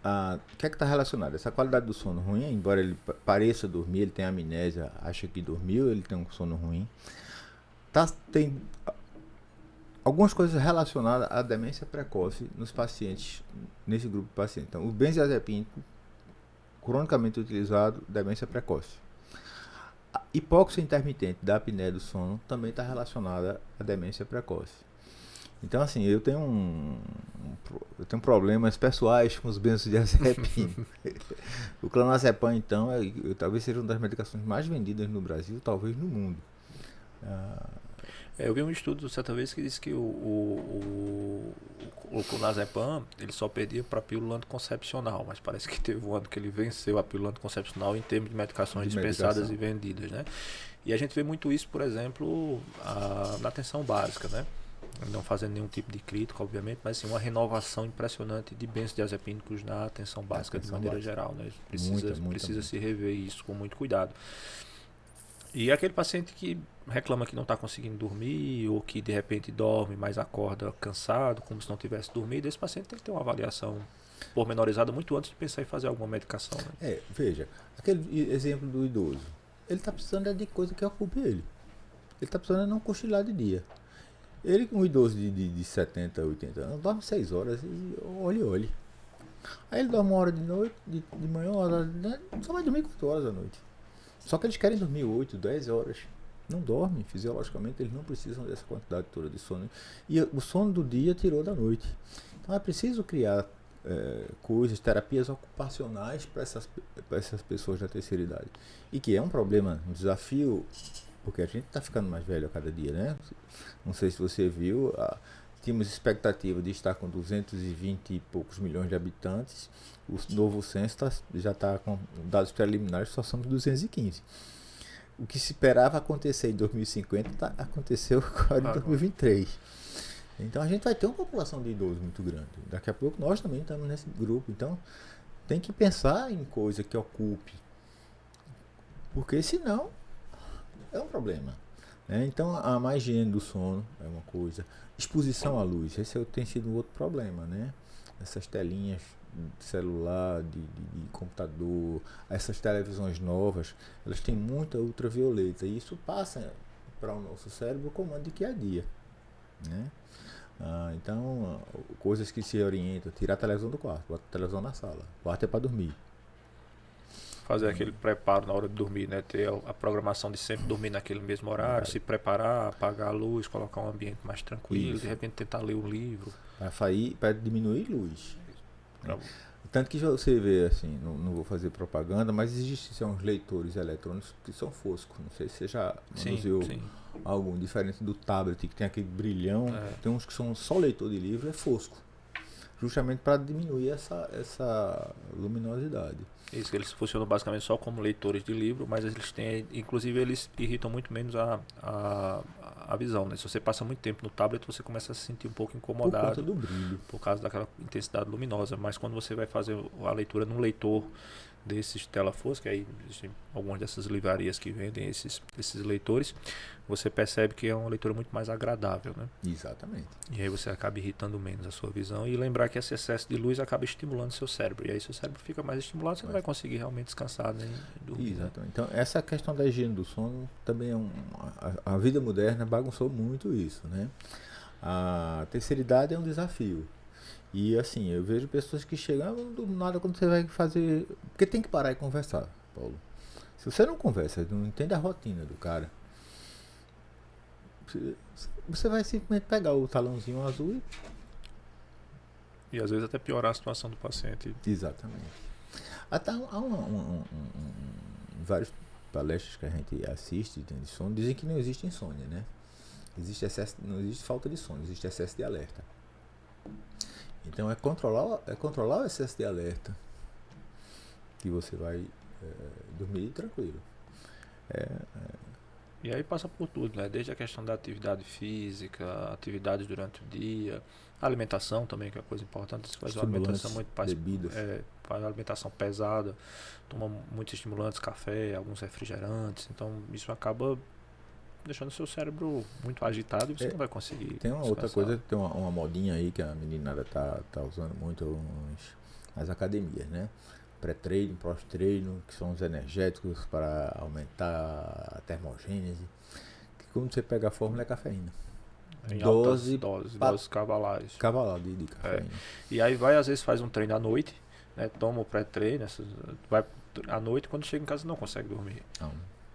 O que é que está relacionado? Essa qualidade do sono ruim, embora ele pareça dormir, ele tem amnésia, acha que dormiu, ele tem um sono ruim. Tem algumas coisas relacionadas à demência precoce nos pacientes, nesse grupo de pacientes. Então, o benzodiazepínico, cronicamente utilizado, demência precoce. A hipóxia intermitente da apneia do sono também está relacionada à demência precoce. Então, assim, eu tenho problemas pessoais com os benzodiazepínicos. O clonazepam, então, talvez seja uma das medicações mais vendidas no Brasil, talvez no mundo. Eu vi um estudo certa vez que disse que o clonazepam ele só perdia para a pílula anticoncepcional, mas parece que teve um ano que ele venceu a pílula anticoncepcional em termos de medicações dispensadas e vendidas, né? E a gente vê muito isso, por exemplo, na atenção básica, né? Não fazendo nenhum tipo de crítica, obviamente, mas sim uma renovação impressionante de benzodiazepínicos na atenção básica de maneira geral, né? Precisa se rever isso com muito cuidado. E aquele paciente que reclama que não está conseguindo dormir ou que de repente dorme, mas acorda cansado, como se não tivesse dormido, esse paciente tem que ter uma avaliação pormenorizada muito antes de pensar em fazer alguma medicação, né? Veja, aquele exemplo do idoso, ele está precisando de coisa que ocupe ele. Ele está precisando de não cochilar de dia. Ele, um idoso de 70, 80 anos, dorme 6 horas e olhe. Aí ele dorme 1 hora de noite, de manhã, 1 hora de noite, só vai dormir 4 horas da noite. Só que eles querem dormir 8, 10 horas. Não dormem, fisiologicamente eles não precisam dessa quantidade toda de sono. E o sono do dia tirou da noite. Então é preciso criar coisas, terapias ocupacionais para essas pessoas da terceira idade. E que é um problema, um desafio, porque a gente está ficando mais velho a cada dia, né? Não sei se você viu, tínhamos expectativa de estar com 220 e poucos milhões de habitantes. O novo censo já está com dados preliminares, só somos 215. O que se esperava acontecer em 2050 aconteceu agora em 2023. Então a gente vai ter uma população de idosos muito grande. Daqui a pouco nós também estamos nesse grupo. Então tem que pensar em coisa que ocupe, porque senão é um problema, né? Então a má higiene do sono é uma coisa, exposição à luz, esse tem sido um outro problema, né? Essas telinhas de celular, de computador, essas televisões novas, elas têm muita ultravioleta e isso passa para o nosso cérebro o comando de que é dia, né? Então, coisas que se orientam, tirar a televisão do quarto, bota a televisão na sala, o quarto é para dormir. fazer aquele preparo na hora de dormir, né? Ter a programação de sempre dormir naquele mesmo horário, se preparar, apagar a luz, colocar um ambiente mais tranquilo, Isso. de repente tentar ler um livro. Para diminuir luz. Pra- Tanto que você vê, assim, não vou fazer propaganda, mas existem uns leitores eletrônicos que são foscos. Não sei se você já manuseou Sim. algum diferente do tablet, que tem aquele brilhão. É. Tem uns que são só leitor de livro, é fosco. Justamente para diminuir essa luminosidade. Isso, eles funcionam basicamente só como leitores de livro, mas eles têm, inclusive eles irritam muito menos a visão, né? Se você passa muito tempo no tablet, você começa a se sentir um pouco Por incomodado conta do brilho. por causa daquela intensidade luminosa, mas quando você vai fazer a leitura num leitor desses tela fosca, aí existem algumas dessas livrarias que vendem esses leitores, você percebe que é uma leitura muito mais agradável, né? Exatamente. E aí você acaba irritando menos a sua visão e lembrar que esse excesso de luz acaba estimulando seu cérebro, e aí seu cérebro fica mais estimulado, você não vai conseguir realmente descansar nem dormir, né? Exatamente. Então, essa questão da higiene do sono também é a vida moderna bagunçou muito isso, né? A terceira idade é um desafio. E assim, eu vejo pessoas que chegam do nada quando você vai fazer. Porque tem que parar e conversar, Paulo. Se você não conversa, não entende a rotina do cara, você vai simplesmente pegar o talãozinho azul E às vezes até piorar a situação do paciente. Exatamente. Até há vários palestras que a gente assiste de sono dizem que não existe insônia, né? Existe excesso, não existe falta de sono, existe excesso de alerta. Então é controlar o excesso de alerta que você vai dormir tranquilo. E aí passa por tudo, né? Desde a questão da atividade física, atividades durante o dia, a alimentação também, que é uma coisa importante. Você faz uma alimentação muito bebidas. faz uma alimentação pesada, toma muitos estimulantes, café, alguns refrigerantes. Então isso acaba deixando o seu cérebro muito agitado e você não vai conseguir. Tem uma outra coisa, tem uma modinha aí que a meninada tá usando muito nas academias, né? Pré-treino, pós-treino, que são os energéticos para aumentar a termogênese. Que quando você pega a fórmula é cafeína. Em Doses doses cavalares. Cavalar de cafeína. E aí às vezes faz um treino à noite, né? Toma o pré-treino, vai à noite, quando chega em casa não consegue dormir. Não.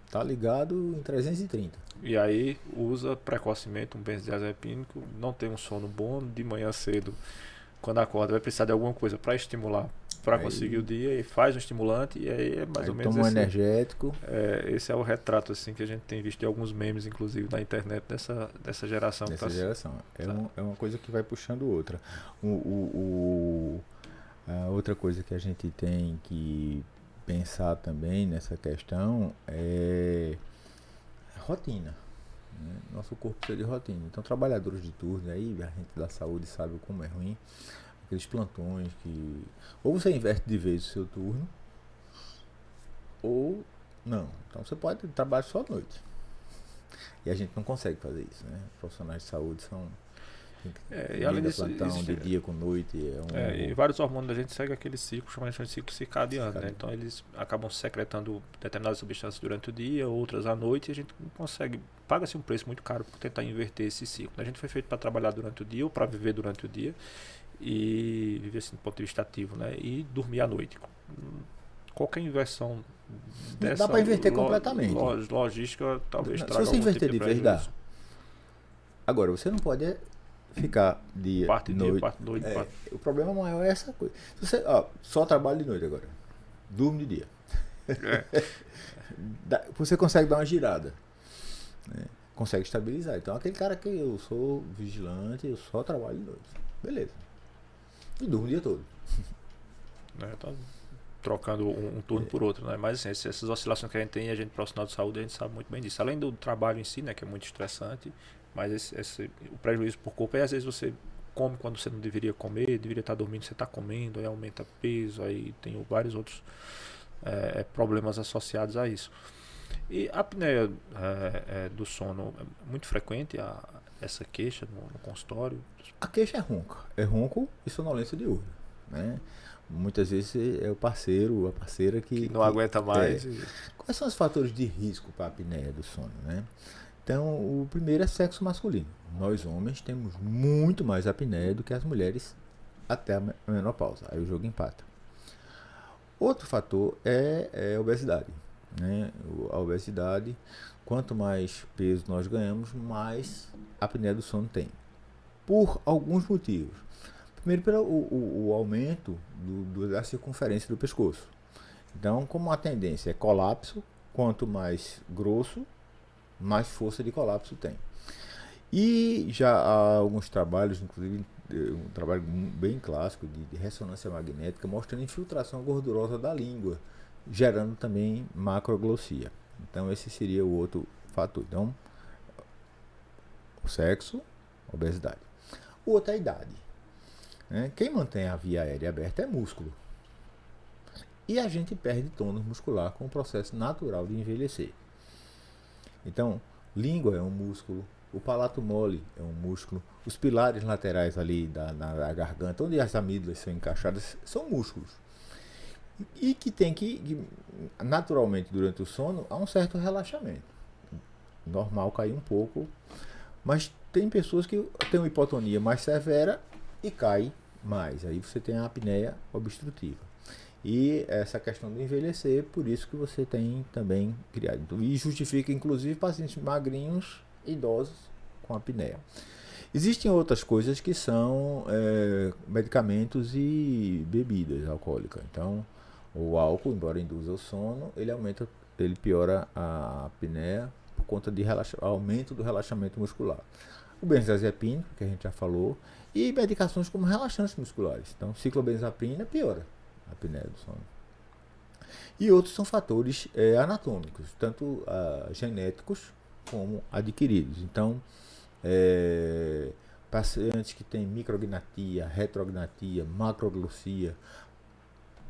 Tá ligado em 330. E aí usa precocemente um benzodiazepínico, não tem um sono bom de manhã cedo. Quando acorda vai precisar de alguma coisa para estimular, para conseguir o dia, e faz um estimulante, e aí é mais ou menos toma um energético. Esse é o retrato assim que a gente tem visto de alguns memes, inclusive na internet, dessa geração. É uma coisa que vai puxando outra. A outra coisa que a gente tem que pensar também nessa questão é rotina, né? Nosso corpo precisa de rotina. Então, trabalhadores de turno aí, a gente da saúde sabe como é ruim, aqueles plantões que ou você inverte de vez o seu turno ou não. Então você pode trabalhar só à noite. E a gente não consegue fazer isso, né? Profissionais de saúde são e além disso, plantão, de dia com noite. E vários hormônios da gente segue aquele ciclo, chamado de ciclo circadiano, né? Então eles acabam secretando determinadas substâncias durante o dia, outras à noite, e a gente não consegue, paga-se um preço muito caro por tentar inverter esse ciclo. A gente foi feito para trabalhar durante o dia ou para viver durante o dia e viver assim do ponto de vista ativo, né? E dormir à noite. Qualquer inversão dessa dá para inverter completamente. Logística talvez traga se você algum inverter tipo de vez, dá. Agora, você não pode ficar dia, parte noite. Noite. O problema maior é essa coisa. Se você, só trabalha de noite agora. Durmo de dia. Você consegue dar uma girada. Né? Consegue estabilizar. Então, aquele cara que eu sou vigilante, eu só trabalho de noite. Beleza. E durmo o dia todo. Tá trocando um turno por outro, né? Mas assim, essas oscilações que a gente tem, a gente profissional de saúde, a gente sabe muito bem disso. Além do trabalho em si, né, que é muito estressante, mas o prejuízo por corpo é às vezes você come quando você não deveria comer, deveria estar dormindo, você está comendo, aí aumenta peso, aí tem vários outros problemas associados a isso. E a apneia do sono é muito frequente, essa queixa no consultório? A queixa é ronco e sonolência diurna, né? Muitas vezes é o parceiro, a parceira que não aguenta mais. Quais são os fatores de risco para a apneia do sono, né? Então, o primeiro é sexo masculino. Nós homens temos muito mais apneia do que as mulheres até a menopausa. Aí o jogo empata. Outro fator é a obesidade, né? A obesidade, quanto mais peso nós ganhamos, mais apneia do sono tem. Por alguns motivos. Primeiro, pelo o aumento da circunferência do pescoço. Então, como a tendência é colapso, quanto mais grosso, mais força de colapso tem. E já há alguns trabalhos, inclusive um trabalho bem clássico de ressonância magnética, mostrando infiltração gordurosa da língua, gerando também macroglossia. Então esse seria o outro fator. Então, o sexo, obesidade. O outro é a idade. Né? Quem mantém a via aérea aberta é músculo. E a gente perde tônus muscular com o processo natural de envelhecer. Então, língua é um músculo, o palato mole é um músculo, os pilares laterais ali na garganta, onde as amígdalas são encaixadas, são músculos. E que tem que, naturalmente, durante o sono, há um certo relaxamento. Normal cair um pouco, mas tem pessoas que têm uma hipotonia mais severa e cai mais. Aí você tem a apneia obstrutiva. E essa questão do envelhecer, por isso que você tem também criado. E justifica, inclusive, pacientes magrinhos, idosos, com apneia. Existem outras coisas que são medicamentos e bebidas alcoólicas. Então, o álcool, embora induza o sono, ele piora a apneia por conta de aumento do relaxamento muscular. O benzodiazepínico, que a gente já falou, e medicações como relaxantes musculares. Então, ciclobenzaprina piora a apneia do sono. E outros são fatores anatômicos, tanto genéticos como adquiridos. Então, pacientes que têm micrognatia, retrognatia, macroglossia,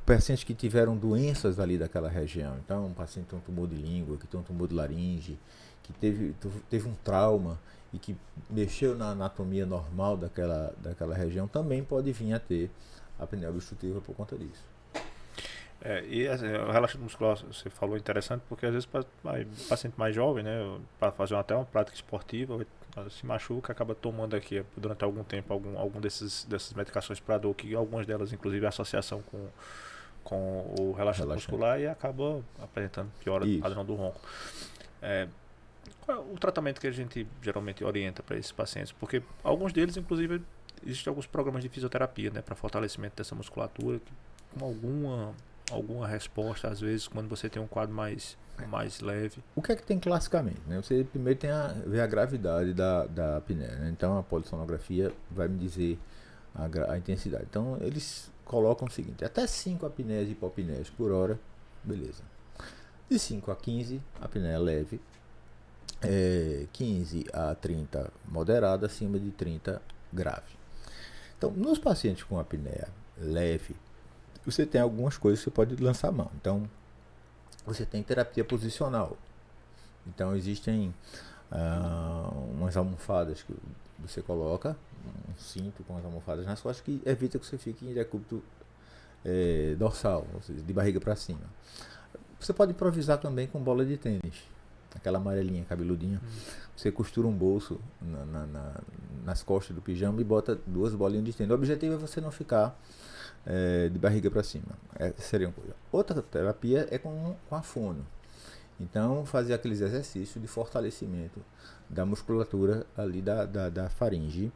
pacientes que tiveram doenças ali daquela região. Então, um paciente que tem um tumor de língua, que tem um tumor de laringe, que teve um trauma e que mexeu na anatomia normal daquela região, também pode vir a ter apneia obstrutiva por conta disso. E assim, o relaxamento muscular, você falou interessante, porque às vezes paciente mais jovem, né, para fazer até uma prática esportiva, se machuca, acaba tomando aqui durante algum tempo algum dessas medicações para dor, que algumas delas, inclusive, a associação com o relaxamento muscular, e acaba apresentando piora do padrão do ronco. Qual é o tratamento que a gente geralmente orienta para esses pacientes? Porque alguns deles, inclusive, existem alguns programas de fisioterapia, né, para fortalecimento dessa musculatura, com alguma resposta, às vezes, quando você tem um quadro mais leve. O que é que tem classicamente? Né? Você primeiro tem ver a gravidade da apneia. Né? Então, a polissonografia vai me dizer a intensidade. Então, eles colocam o seguinte: até 5 apneias e hipopneias por hora, beleza. De 5 a 15, apneia leve. 15 a 30, moderada. Acima de 30, grave. Então, nos pacientes com apneia leve, você tem algumas coisas que você pode lançar a mão. Então, você tem terapia posicional. Então, existem umas almofadas que você coloca, um cinto com as almofadas nas costas, que evita que você fique em decúbito dorsal, ou seja, de barriga para cima. Você pode improvisar também com bola de tênis, aquela amarelinha, cabeludinha. Você costura um bolso nas costas do pijama e bota 2 bolinhas de tênis. O objetivo é você não ficar de barriga para cima. Seria uma coisa. Outra terapia é com a fono. Então, fazer aqueles exercícios de fortalecimento da musculatura ali da faringe,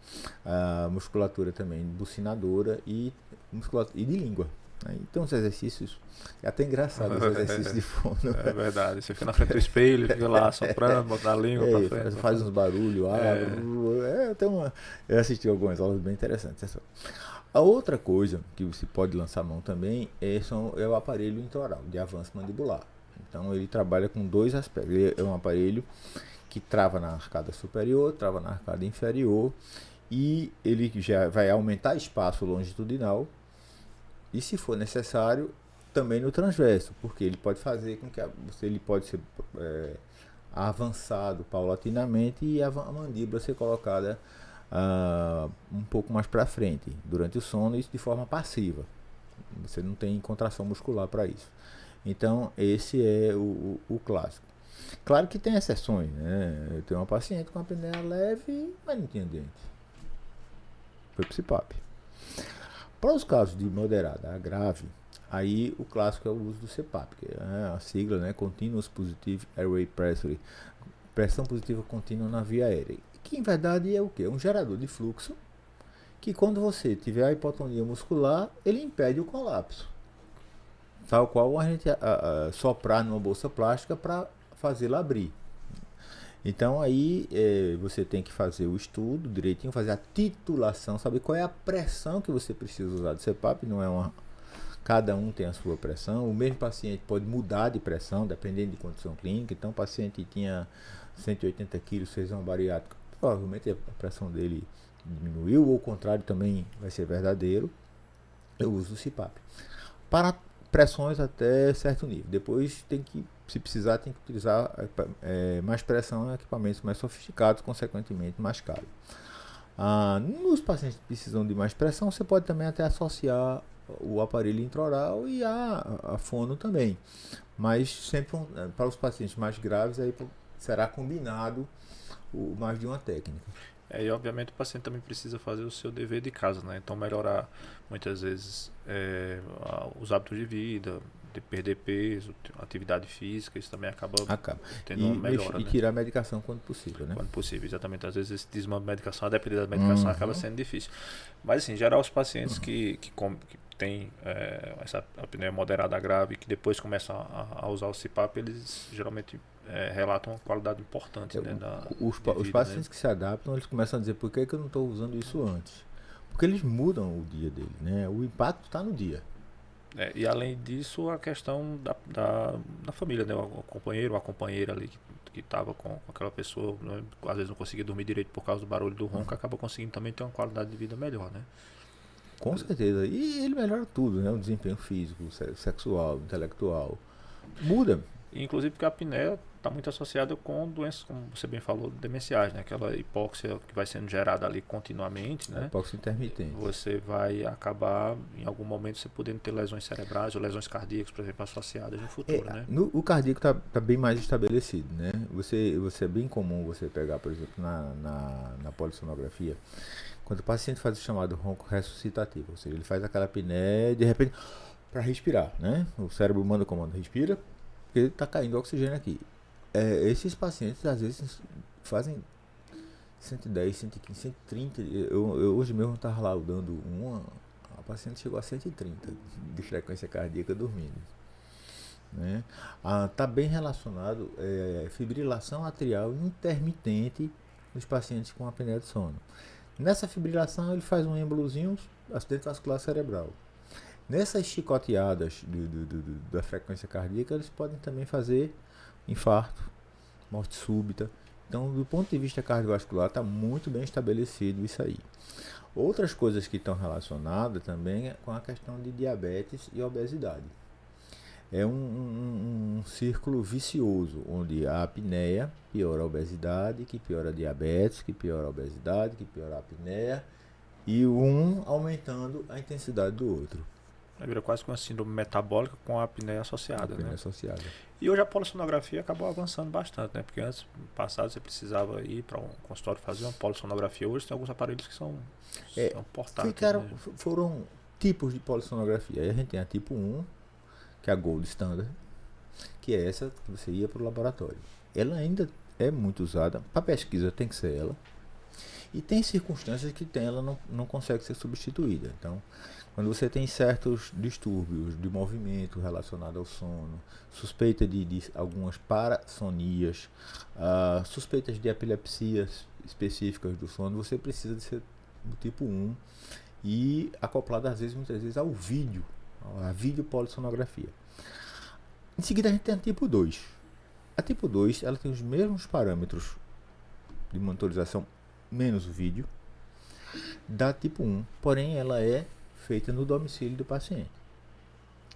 a musculatura também bucinadora e de língua. Então, os exercícios, é até engraçado os exercícios de fono. É verdade, você fica na frente do espelho, fica lá soprando, bota a língua pra frente. Faz uns barulhos, eu assisti algumas aulas bem interessantes. A outra coisa que você pode lançar a mão também é o aparelho intraoral de avanço mandibular. Então ele trabalha com 2 aspectos. Ele é um aparelho que trava na arcada superior, trava na arcada inferior, e ele já vai aumentar espaço longitudinal e, se for necessário, também no transverso, porque ele pode fazer com que ele pode ser avançado paulatinamente e a mandíbula ser colocada um pouco mais para frente durante o sono, isso de forma passiva. Você não tem contração muscular para isso. Então, esse é o clássico. Claro que tem exceções, né? Eu tenho uma paciente com apneia leve, mas não tinha dente. Foi pro CPAP. Para os casos de moderada a grave, Aí o clássico é o uso do CPAP, que é a sigla, né? Continuous Positive Airway Pressure, pressão positiva contínua na via aérea, que em verdade é o que? É um gerador de fluxo que quando você tiver a hipotonia muscular, ele impede o colapso. Tal qual a gente soprar numa bolsa plástica para fazê-la abrir. Então aí você tem que fazer o estudo direitinho, fazer a titulação, saber qual é a pressão que você precisa usar de CPAP, não é uma... Cada um tem a sua pressão, o mesmo paciente pode mudar de pressão, dependendo de condição clínica. Então o paciente tinha 180 quilos, fez uma bariátrica, provavelmente a pressão dele diminuiu, ou o contrário também vai ser verdadeiro. Eu uso o CPAP. Para pressões até certo nível. Depois tem que, se precisar, tem que utilizar mais pressão em equipamentos mais sofisticados, consequentemente mais caros. Nos pacientes que precisam de mais pressão, você pode também até associar o aparelho intraoral e a fono também. Mas sempre para os pacientes mais graves aí será combinado mais de uma técnica. E obviamente o paciente também precisa fazer o seu dever de casa, né? Então melhorar muitas vezes os hábitos de vida, de perder peso, atividade física, isso também acaba tendo uma melhora. E tirar a medicação quando possível, né? Quando possível, exatamente. Às vezes esse desmame de medicação, a depender da medicação, acaba sendo difícil. Mas assim, em geral os pacientes que têm essa apneia moderada grave, que depois começam a usar o CPAP, eles geralmente relatam uma qualidade importante, né, os pacientes que se adaptam, eles começam a dizer: por que eu não estou usando isso antes? Porque eles mudam o dia dele, né? O impacto está no dia. E além disso, a questão da família, né? O companheiro ou a companheira ali que estava com aquela pessoa, né? Às vezes não conseguia dormir direito por causa do barulho do ronco, acaba conseguindo também ter uma qualidade de vida melhor, né? Com certeza. E ele melhora tudo, né? O desempenho físico, sexual, intelectual. Muda. Inclusive porque a apneia está muito associada com doenças, como você bem falou, demenciais, né? Aquela hipóxia que vai sendo gerada ali continuamente, né? Hipóxia intermitente. Você vai acabar, em algum momento, você podendo ter lesões cerebrais ou lesões cardíacas, por exemplo, associadas no futuro, né? O cardíaco está bem mais estabelecido, né? Você é bem comum você pegar, por exemplo, na polissonografia, quando o paciente faz o chamado ronco ressuscitativo, ou seja, ele faz aquela apneia de repente para respirar, né? O cérebro manda o comando: respira, porque está caindo oxigênio aqui. Esses pacientes às vezes fazem 110, 115, 130. Eu hoje mesmo estava laudando a paciente chegou a 130 de frequência cardíaca dormindo, né? Tá bem relacionado fibrilação atrial intermitente nos pacientes com apneia de sono. Nessa fibrilação ele faz um êmbolozinho, acidente vascular cerebral. Nessas chicoteadas da frequência cardíaca, eles podem também fazer infarto, morte súbita. Então, do ponto de vista cardiovascular, está muito bem estabelecido isso aí. Outras coisas que estão relacionadas também é com a questão de diabetes e obesidade. É um círculo vicioso, onde a apneia piora a obesidade, que piora a diabetes, que piora a obesidade, que piora a apneia, e um aumentando a intensidade do outro. Vira quase com uma síndrome metabólica com a apneia associada. Apneia associada. E hoje a polissonografia acabou avançando bastante, né? Porque antes, no passado, você precisava ir para um consultório fazer uma polissonografia. Hoje tem alguns aparelhos que são portáteis. Foram tipos de polissonografia. Aí a gente tem a tipo 1, que é a Gold Standard, que é essa que você ia para o laboratório. Ela ainda é muito usada. Para pesquisa tem que ser ela. E tem circunstâncias que ela não consegue ser substituída. Então, quando você tem certos distúrbios de movimento relacionado ao sono, suspeita de algumas parassonias, suspeitas de epilepsias específicas do sono, você precisa de ser do tipo 1 e acoplado muitas vezes ao vídeo, a videopolissonografia. Em seguida a gente tem a tipo 2. A tipo 2 ela tem os mesmos parâmetros de monitorização, menos o vídeo, da tipo 1, porém ela é feita no domicílio do paciente.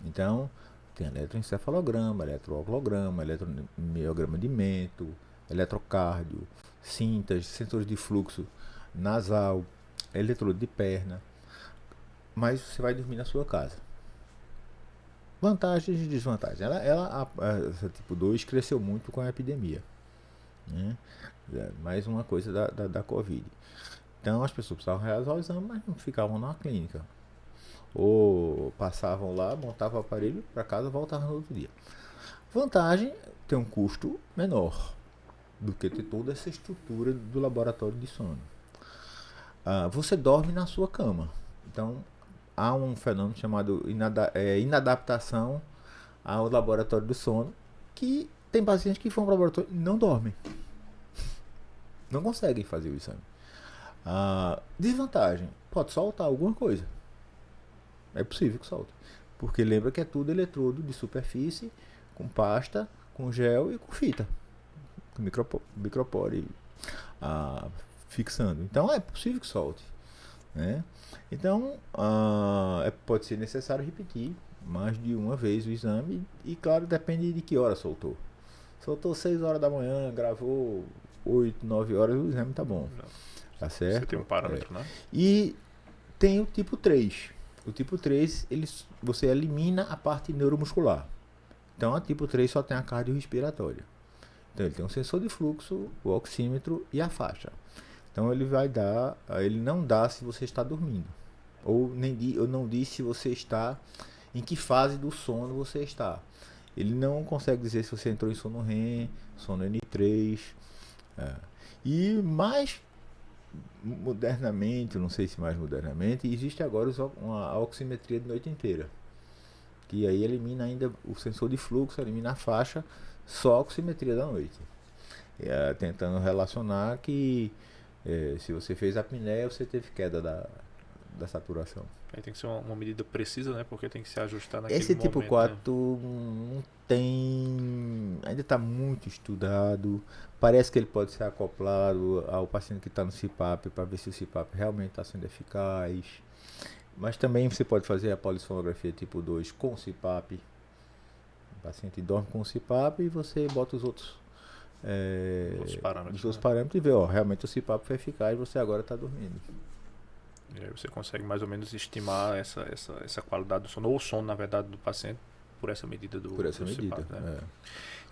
Então, tem eletroencefalograma, eletrooclograma, eletromiograma de mento, eletrocardio, cintas, sensores de fluxo nasal, eletrodo de perna, mas você vai dormir na sua casa. Vantagens e desvantagens. Essa tipo 2 cresceu muito com a epidemia, né? Mais uma coisa da Covid. Então as pessoas precisavam realizar o exame, mas não ficavam na clínica. Ou passavam lá, montavam o aparelho para casa, voltavam no outro dia. Vantagem, tem um custo menor do que ter toda essa estrutura do laboratório de sono. Você dorme na sua cama. Então, há um fenômeno chamado inadaptação ao laboratório do sono, que tem pacientes que vão para o laboratório e não dormem. Não conseguem fazer o exame. Desvantagem, pode soltar alguma coisa. É possível que solte. Porque lembra que é tudo eletrodo de superfície, com pasta, com gel e com fita. Com micropore fixando. Então é possível que solte. Né? Então pode ser necessário repetir mais de uma vez o exame. E claro, depende de que hora soltou. Soltou 6 horas da manhã, gravou 8, 9 horas, o exame tá bom. Tá certo? Você tem um parâmetro, né? E tem o tipo 3. O tipo 3, você elimina a parte neuromuscular. Então, a tipo 3 só tem a cardiorrespiratória. Então, ele tem um sensor de fluxo, o oxímetro e a faixa. Então, ele não dá se você está dormindo. Ou não diz se você está, em que fase do sono você está. Ele não consegue dizer se você entrou em sono REM, sono N3. E mais modernamente, não sei se mais modernamente, existe agora a oximetria de noite inteira, que aí elimina ainda o sensor de fluxo, elimina a faixa, só a oximetria da noite, tentando relacionar que se você fez apneia, você teve queda da saturação. Aí tem que ser uma medida precisa, né? Porque tem que se ajustar naquele Esse momento. tipo 4 não tem, ainda está muito estudado. Parece que ele pode ser acoplado ao paciente que está no CPAP para ver se o CPAP realmente está sendo eficaz. Mas também você pode fazer a polissonografia tipo 2 com o CPAP. O paciente dorme com o CPAP e você bota os outros parâmetros e vê, realmente o CPAP foi eficaz, você agora está dormindo. E aí você consegue mais ou menos estimar essa qualidade do sono, ou o sono, na verdade, do paciente, por essa medida do CPAP, né?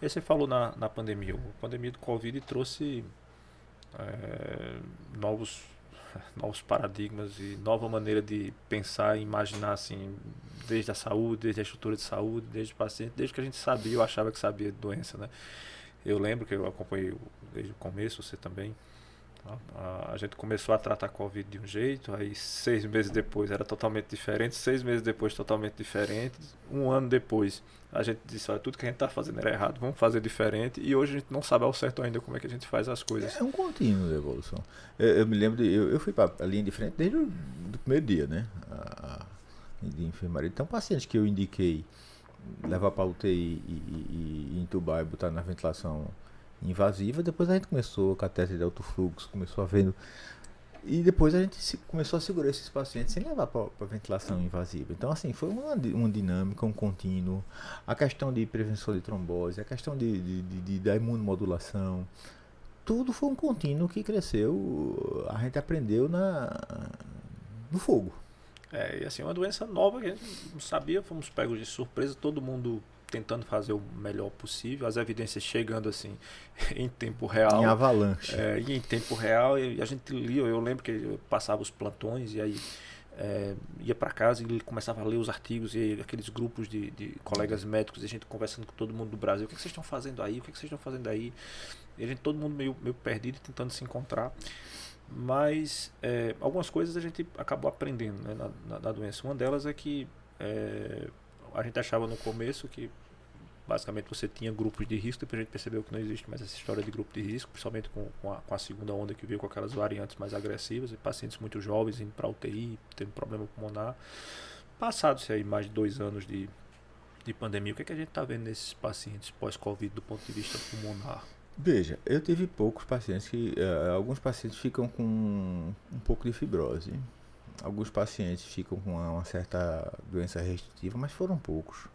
E aí você falou na pandemia. A pandemia do Covid trouxe novos paradigmas e nova maneira de pensar e imaginar, assim, desde a saúde, desde a estrutura de saúde, desde o paciente, desde que a gente sabia, eu achava que sabia de doença, né? Eu lembro que eu acompanhei desde o começo, você também. A gente começou a tratar a Covid de um jeito, aí 6 meses depois era totalmente diferente, 6 meses depois totalmente diferente, um ano depois a gente disse, olha, tudo que a gente está fazendo era errado, vamos fazer diferente, e hoje a gente não sabe ao certo ainda como é que a gente faz as coisas. É um contínuo de evolução. Eu me lembro, eu fui para a linha de frente desde o primeiro dia, né, de enfermaria. Então, pacientes que eu indiquei levar para UTI e entubar e botar na ventilação invasiva, depois a gente começou catéter de alto fluxo, começou a vendo, e depois a gente começou a segurar esses pacientes sem levar para ventilação invasiva. Então, assim, foi uma dinâmica, um contínuo. A questão de prevenção de trombose, a questão da imunomodulação, tudo foi um contínuo que cresceu, a gente aprendeu no fogo. E assim, uma doença nova que a gente não sabia, fomos pegos de surpresa, todo mundo tentando fazer o melhor possível, as evidências chegando assim em tempo real. Em avalanche. E em tempo real, e a gente lia, eu lembro que eu passava os plantões e aí ia para casa e começava a ler os artigos e aqueles grupos de colegas médicos, e a gente conversando com todo mundo do Brasil, o que vocês estão fazendo aí, o que vocês estão fazendo aí, e a gente, todo mundo meio perdido, tentando se encontrar. Mas algumas coisas a gente acabou aprendendo, né, na doença. Uma delas é que a gente achava no começo que basicamente você tinha grupos de risco, depois a gente percebeu que não existe mais essa história de grupo de risco, principalmente com a segunda onda que veio com aquelas variantes mais agressivas, e pacientes muito jovens indo para UTI, tendo problema pulmonar. Passados aí mais de 2 anos de pandemia, o que a gente está vendo nesses pacientes pós-Covid do ponto de vista pulmonar? Veja, eu tive poucos pacientes alguns pacientes ficam com um pouco de fibrose, alguns pacientes ficam com uma certa doença restritiva, mas foram poucos.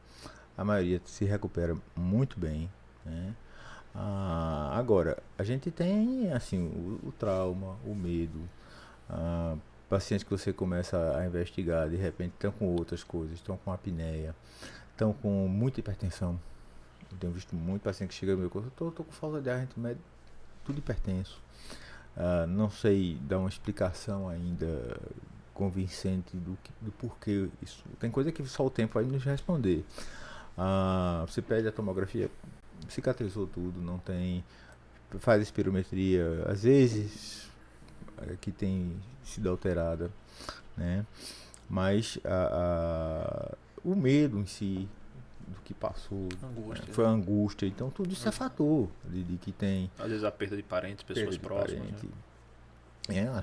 A maioria se recupera muito bem, né? Agora, a gente tem assim o trauma, o medo, pacientes que você começa a investigar, de repente estão com outras coisas, estão com apneia, estão com muita hipertensão. Eu tenho visto muito paciente que chega no meu curso, estou com falta de ar, tudo hipertenso. Não sei dar uma explicação ainda convincente do porquê isso. Tem coisa que só o tempo vai nos responder. Você pede a tomografia, cicatrizou tudo, não tem, faz espirometria, às vezes que tem sido alterada, né? Mas o medo em si do que passou, Angústia, foi a angústia, então tudo isso é fator de que tem às vezes a perda de parentes, pessoas próximas. parente.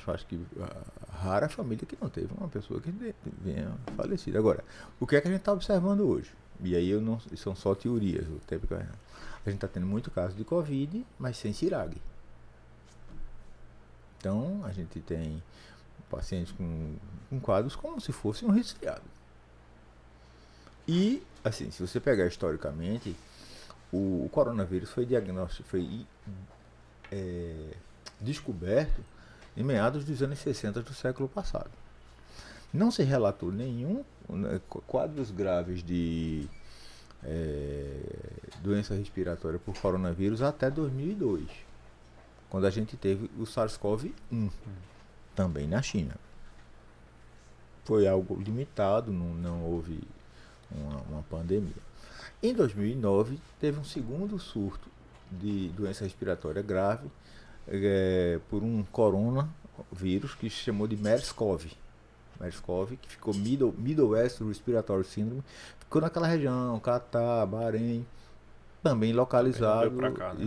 Acho que rara a família que não teve uma pessoa que venha falecida. Agora, o que é que a gente está observando hoje? E aí são só teorias. A gente está tendo muito caso de Covid, mas sem CIRAG. Então, a gente tem pacientes com quadros como se fosse um resfriado. E, assim, se você pegar historicamente, o coronavírus foi descoberto em meados dos anos 60 do século passado. Não se relatou nenhum quadros graves de doença respiratória por coronavírus até 2002, quando a gente teve o SARS-CoV-1, também na China. Foi algo limitado, não houve uma pandemia. Em 2009, teve um segundo surto de doença respiratória grave por um coronavírus que se chamou de MERS-CoV. MERS-CoV, que ficou Middle West Respiratory Syndrome, ficou naquela região, Catar, Bahrein, também localizado. Pra cá, né?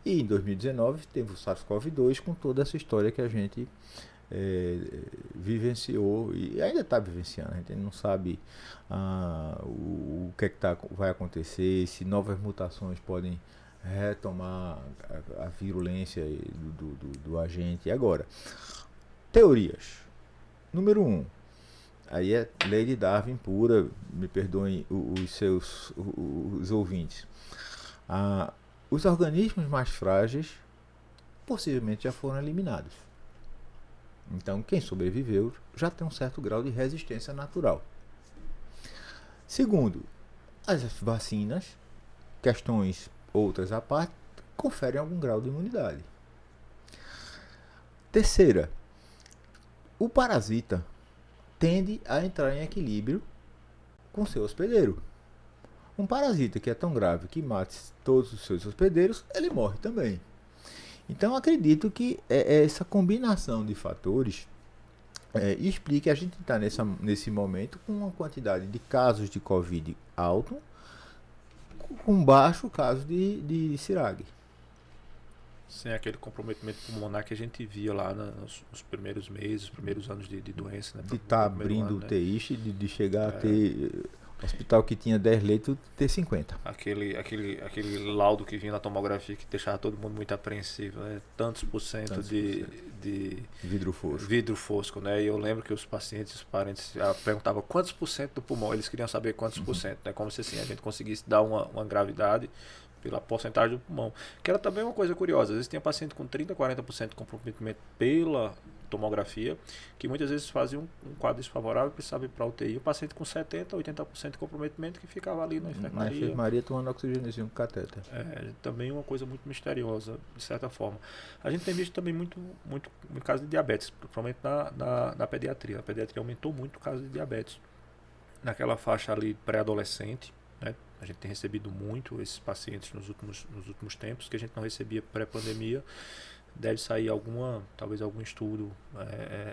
E em 2019 teve o SARS-CoV-2 com toda essa história que a gente vivenciou e ainda está vivenciando. A gente não sabe o que, vai acontecer, se novas mutações podem retomar a virulência do agente. E agora, teorias. Número 1, aí é lei de Darwin pura, me perdoem os ouvintes. Os organismos mais frágeis possivelmente já foram eliminados. Então, quem sobreviveu já tem um certo grau de resistência natural. Segundo, as vacinas, questões outras à parte, conferem algum grau de imunidade. Terceira, o parasita tende a entrar em equilíbrio com seu hospedeiro. Um parasita que é tão grave que mate todos os seus hospedeiros, ele morre também. Então acredito que essa combinação de fatores explique a gente estar nesse momento com uma quantidade de casos de Covid alto, com baixo caso de CIRAG. Sem aquele comprometimento pulmonar que a gente via lá nos primeiros meses, os primeiros anos de doença. Né? De estar abrindo UTI, de chegar a ter hospital que tinha 10 leitos, ter 50. Aquele laudo que vinha na tomografia que deixava todo mundo muito apreensivo. Né? Tantos por cento de vidro fosco. Né? E eu lembro que os pacientes, os parentes perguntavam quantos por cento do pulmão. Eles queriam saber quantos por cento. Né? Como se assim, a gente conseguisse dar uma gravidade pela porcentagem do pulmão, que era também uma coisa curiosa. Às vezes tinha paciente com 30%, 40% de comprometimento pela tomografia, que muitas vezes fazia um quadro desfavorável, precisava ir para a UTI. O paciente com 70%, 80% de comprometimento que ficava ali na enfermaria. Na enfermaria tomando oxigênio com catéter. Também uma coisa muito misteriosa, de certa forma. A gente tem visto também muito caso de diabetes, principalmente na pediatria. A pediatria aumentou muito o caso de diabetes. Naquela faixa ali pré-adolescente, né? A gente tem recebido muito esses pacientes nos últimos tempos, que a gente não recebia pré-pandemia. Deve sair talvez algum estudo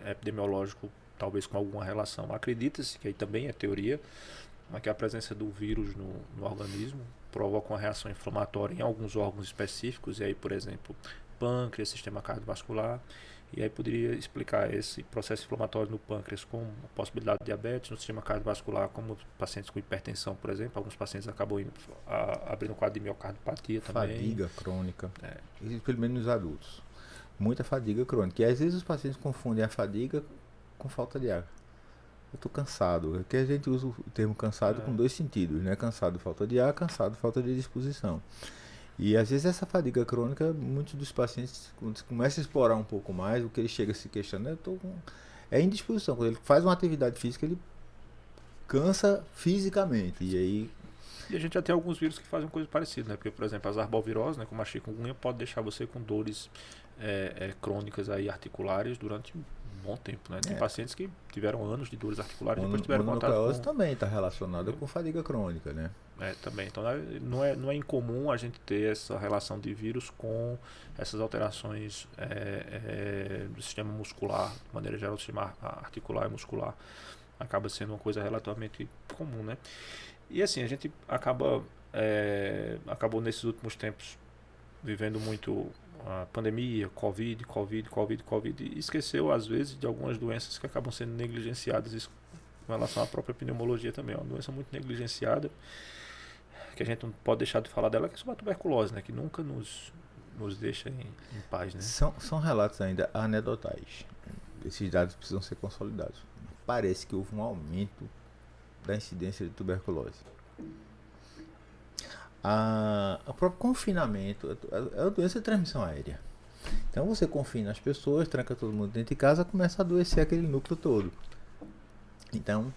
epidemiológico, talvez com alguma relação. Acredita-se, que aí também é teoria, mas que a presença do vírus no organismo provoca uma reação inflamatória em alguns órgãos específicos, e aí, por exemplo, pâncreas, sistema cardiovascular. E aí poderia explicar esse processo inflamatório no pâncreas com a possibilidade de diabetes, no sistema cardiovascular, como pacientes com hipertensão, por exemplo. Alguns pacientes acabam abrindo um quadro de miocardiopatia também. Fadiga crônica, pelo menos nos adultos. Muita fadiga crônica. E às vezes os pacientes confundem a fadiga com falta de ar. Eu estou cansado. Aqui a gente usa o termo cansado com dois sentidos, né? Cansado, falta de ar, cansado, falta de disposição. E às vezes essa fadiga crônica, muitos dos pacientes, quando começam a explorar um pouco mais, o que ele chega se questionando é indisposição. Quando ele faz uma atividade física, ele cansa fisicamente. E a gente já tem alguns vírus que fazem coisa parecida, né? Porque, por exemplo, as arboviroses, né, como a chikungunya, pode deixar você com dores crônicas aí, articulares durante bom tempo, né? Tem pacientes que tiveram anos de dores articulares e depois tiveram contato mononucleose com... também está relacionada com fadiga crônica, né? Também. Então não é incomum a gente ter essa relação de vírus com essas alterações do sistema muscular, de maneira geral, do sistema articular e muscular. Acaba sendo uma coisa relativamente comum, né? E assim, a gente acabou nesses últimos tempos vivendo muito a pandemia, Covid, e esqueceu às vezes de algumas doenças que acabam sendo negligenciadas, isso com relação à própria pneumologia também. É uma doença muito negligenciada, que a gente não pode deixar de falar dela, que é sobre a tuberculose, né? Que nunca nos deixa em paz, né? São relatos ainda anedotais. Esses dados precisam ser consolidados. Parece que houve um aumento da incidência de tuberculose. O próprio confinamento é uma doença de transmissão aérea. Então você confina as pessoas, tranca todo mundo dentro de casa, começa a adoecer aquele núcleo todo. Então,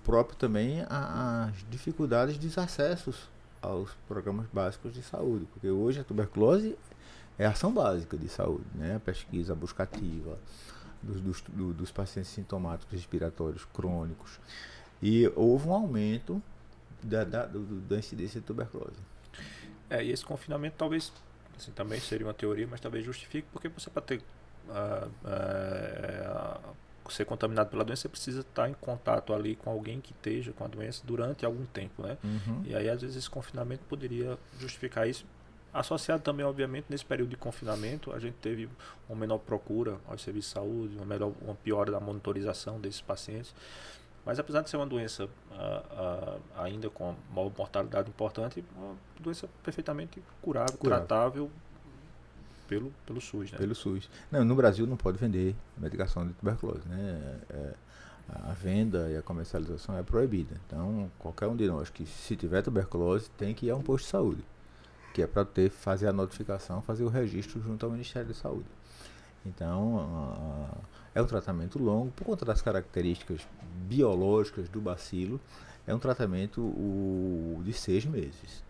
próprio também as dificuldades de acessos aos programas básicos de saúde, porque hoje a tuberculose é a ação básica de saúde, né? A pesquisa, a busca ativa dos pacientes sintomáticos respiratórios crônicos, e houve um aumento da incidência de tuberculose. E esse confinamento talvez, assim, também seria uma teoria, mas talvez justifique, porque você, para ter ser contaminado pela doença, você precisa estar em contato ali com alguém que esteja com a doença durante algum tempo, né? Uhum. E aí às vezes esse confinamento poderia justificar isso. Associado também, obviamente, nesse período de confinamento, a gente teve uma menor procura aos serviços de saúde, uma piora da monitorização desses pacientes. Mas apesar de ser uma doença ainda com uma mortalidade importante, uma doença perfeitamente curável. Tratável pelo SUS, né? Pelo SUS. Não, no Brasil não pode vender medicação de tuberculose, né? A venda e a comercialização é proibida. Então, qualquer um de nós que, se tiver tuberculose, tem que ir a um posto de saúde, que é para fazer a notificação, fazer o registro junto ao Ministério da Saúde. Então, é um tratamento longo, por conta das características biológicas do bacilo, é um tratamento de 6 meses.